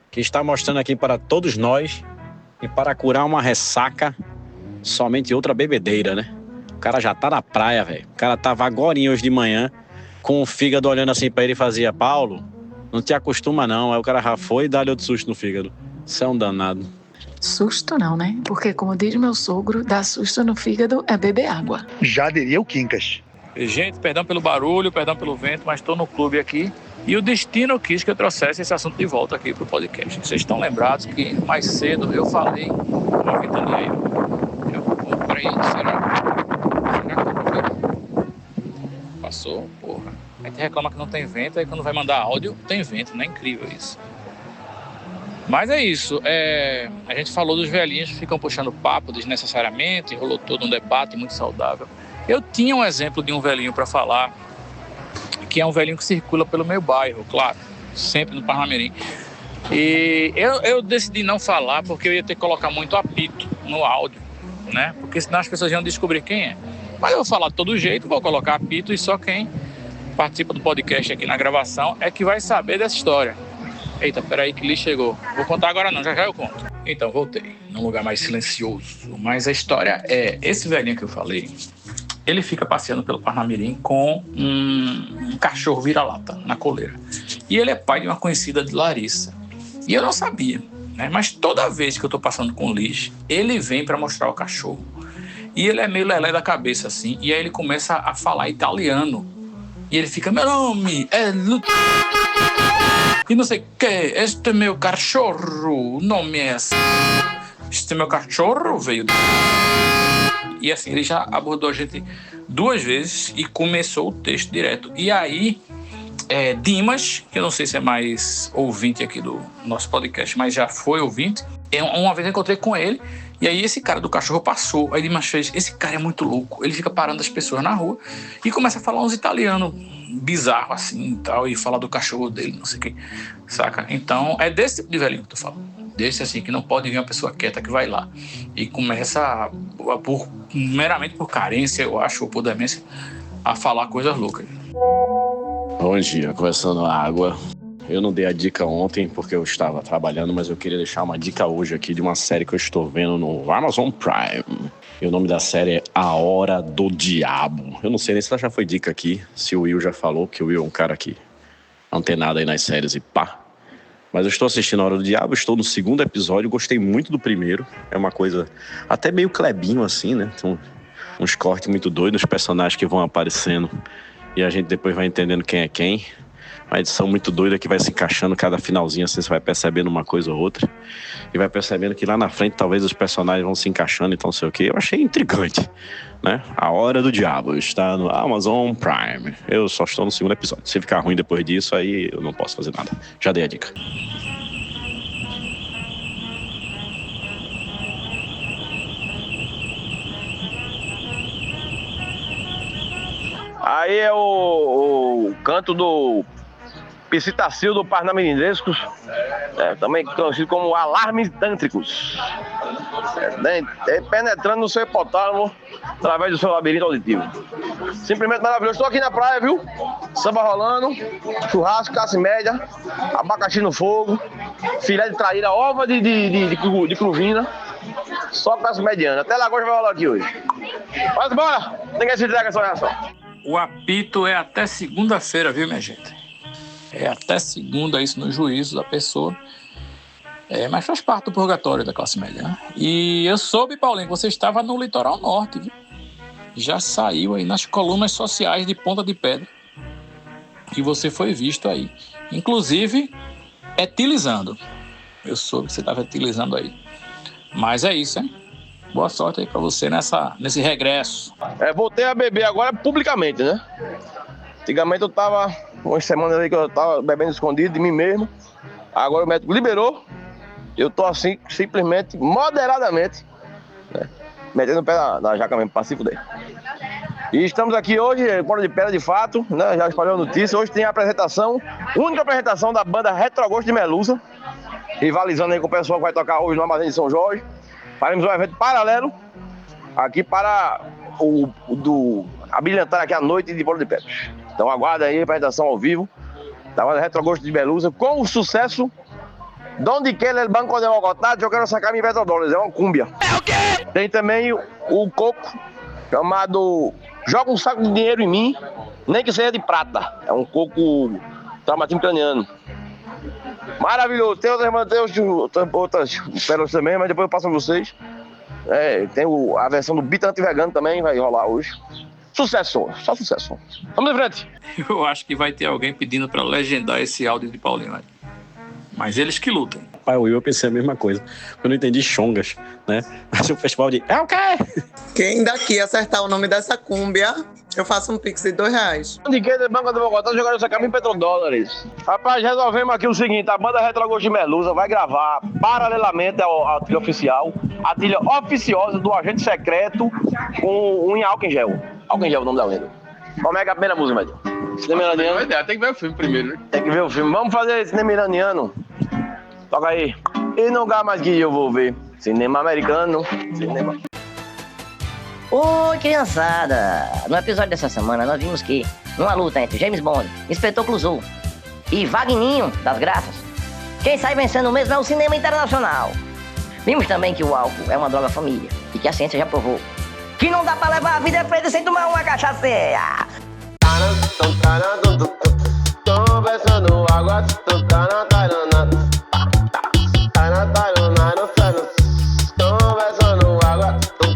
que está mostrando aqui para todos nós e para curar uma ressaca, somente outra bebedeira, né? O cara já tá na praia, velho. O cara tava agorinha hoje de manhã, com o fígado olhando assim pra ele e fazia: Paulo, não te acostuma não. Aí o cara já foi e dá-lhe outro susto no fígado. Isso é um danado. Susto não, né? Porque como diz meu sogro, dar susto no fígado é beber água. Já diria o Quincas. Gente, perdão pelo barulho, perdão pelo vento, mas tô no clube aqui. E o destino quis que eu trouxesse esse assunto de volta aqui pro podcast. Vocês estão lembrados que mais cedo eu falei uma ventania aí. Eu comprei, será que eu comprei? Passou, porra. A gente reclama que não tem vento, aí quando vai mandar áudio, tem vento, né? Incrível isso. Mas é isso, a gente falou dos velhinhos que ficam puxando papo desnecessariamente, rolou todo um debate muito saudável. Eu tinha um exemplo de um velhinho para falar, que é um velhinho que circula pelo meu bairro, claro, sempre no Parnamirim. E eu decidi não falar porque eu ia ter que colocar muito apito no áudio, né? Porque senão as pessoas iam descobrir quem é. Mas eu vou falar de todo jeito, vou colocar apito e só quem participa do podcast aqui na gravação é que vai saber dessa história. Eita, peraí que lhe chegou. Vou contar agora não, já eu conto. Então, voltei, num lugar mais silencioso. Mas a história é, esse velhinho que eu falei, ele fica passeando pelo Parnamirim com um cachorro vira-lata na coleira. E ele é pai de uma conhecida de Larissa. E eu não sabia, né? Mas toda vez que eu tô passando com o Liz, ele vem para mostrar o cachorro. E ele é meio lelé da cabeça, assim. E aí ele começa a falar italiano. E ele fica, meu nome é... E não sei o que, este meu cachorro, o nome é... Este meu cachorro veio... E assim, ele já abordou a gente 2 vezes e começou o texto direto. E aí, Dimas, que eu não sei se é mais ouvinte aqui do nosso podcast, mas já foi ouvinte, uma vez eu encontrei com ele, e aí esse cara do cachorro passou. Aí Dimas fez, esse cara é muito louco, ele fica parando as pessoas na rua e começa a falar uns italianos bizarros assim e tal, e falar do cachorro dele, não sei o que, saca? Então, é desse tipo de velhinho que tu fala. Desse assim, que não pode vir uma pessoa quieta que vai lá e começa, meramente por carência, eu acho, ou por demência, a falar coisas loucas. Bom dia, Conversando Água. Eu não dei a dica ontem porque eu estava trabalhando, mas eu queria deixar uma dica hoje aqui de uma série que eu estou vendo no Amazon Prime. E o nome da série é A Hora do Diabo. Eu não sei nem se ela já foi dica aqui, se o Will já falou, que o Will é um cara que antenado aí nas séries e pá. Mas eu estou assistindo A Hora do Diabo, estou no 2º episódio, gostei muito do primeiro. É uma coisa até meio Clebinho assim, né? Tem uns cortes muito doidos, os personagens que vão aparecendo e a gente depois vai entendendo quem é quem. Uma edição muito doida que vai se encaixando cada finalzinho, assim você vai percebendo uma coisa ou outra. E vai percebendo que lá na frente talvez os personagens vão se encaixando, então não sei o que. Eu achei intrigante, né? A Hora do Diabo está no Amazon Prime. Eu só estou no 2º episódio. Se ficar ruim depois disso, aí eu não posso fazer nada. Já dei a dica. Aí é o canto do Psitacil do Parnaminescos, também conhecido como alarmes tântricos, penetrando no seu hipotálamo através do seu labirinto auditivo. Simplesmente maravilhoso. Estou aqui na praia, viu? Samba rolando, churrasco, classe média, abacaxi no fogo, filé de traíra, ova de cruvina, só classe mediana. Até Lagoa vai rolar aqui hoje. Mas bora! Ninguém se entrega essa reação. O apito é até segunda-feira, viu, minha gente? É até segunda isso no juízo da pessoa. Mas faz parte do purgatório da classe média, né? E eu soube, Paulinho, que você estava no litoral norte, viu? Já saiu aí nas colunas sociais de Ponta de Pedra. E você foi visto aí. Inclusive, etilizando. Eu soube que você estava etilizando aí. Mas é isso, hein? Boa sorte aí pra você nesse regresso. Voltei a beber agora publicamente, né? Antigamente eu tava, umas semanas aí que eu tava bebendo escondido de mim mesmo. Agora o médico liberou. Eu tô assim, simplesmente, moderadamente, né? Metendo o pé na jaca mesmo, pra se fuder. E estamos aqui hoje, Ponta de Pedra de fato, né? Já espalhou a notícia. Hoje tem a apresentação, única apresentação da banda Retrogosto de Melusa, rivalizando aí com o pessoal que vai tocar hoje no Armazém de São Jorge. Faremos um evento paralelo aqui para abrilhantar aqui a noite de Ponta de Pedra. Então aguarda aí a apresentação ao vivo da banda Retrogosto de Melusa com o sucesso Donde quer el Banco de Bogotá, eu quero sacar mil petrodólares, é uma cúmbia. É o quê? Tem também o coco chamado Joga um Saco de Dinheiro em Mim, nem que seja de prata. É um coco traumatismo craniano. Maravilhoso. Tem outras pérolas também, mas depois eu passo a vocês. Tem a versão do Beat Anti-Vegano também, vai rolar hoje. Sucesso, só sucesso. Vamos em frente. Eu acho que vai ter alguém pedindo pra legendar esse áudio de Paulinho, né? Mas eles que lutam. Pai, eu pensei a mesma coisa. Eu não entendi chongas, né? Mas o festival de... É o quê? Quem daqui acertar o nome dessa cúmbia, eu faço um pix de R$2. Onde quer do Banco de Bogotá, jogaram essa caminho em petrodólares. Rapaz, resolvemos aqui o seguinte, a banda Retrogosto de Melusa vai gravar paralelamente à trilha oficial, a trilha oficiosa do Agente Secreto com um em álcool em gel. Álcool em gel é o nome da lenda. Como é que é a primeira música, Médio? Cinema iraniano. Tem que ver o filme primeiro, né? Tem que ver o filme. Vamos fazer cinema iraniano. Toca aí. E não dá mais que eu vou ver. Cinema americano. Cinema. Oi, criançada! No episódio dessa semana, nós vimos que, numa luta entre James Bond, Inspetor Clouseau e Vagninho das Graças, quem sai vencendo mesmo é o cinema internacional. Vimos também que o álcool é uma droga família e que a ciência já provou que não dá pra levar a vida preta sem tomar uma cachaceira. Tô pensando água, tô pensando água, tô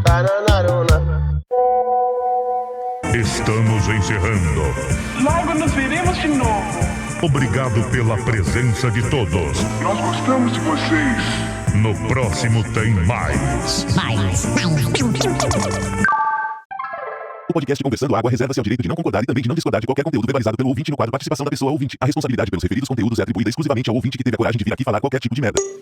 Obrigado pela presença de todos. Nós gostamos de vocês. No próximo tem mais. O podcast Conversando Água reserva-se ao direito de não concordar e também de não discordar de qualquer conteúdo verbalizado pelo ouvinte no quadro Participação da Pessoa Ouvinte. A responsabilidade pelos referidos conteúdos é atribuída exclusivamente ao ouvinte que teve a coragem de vir aqui falar qualquer tipo de merda.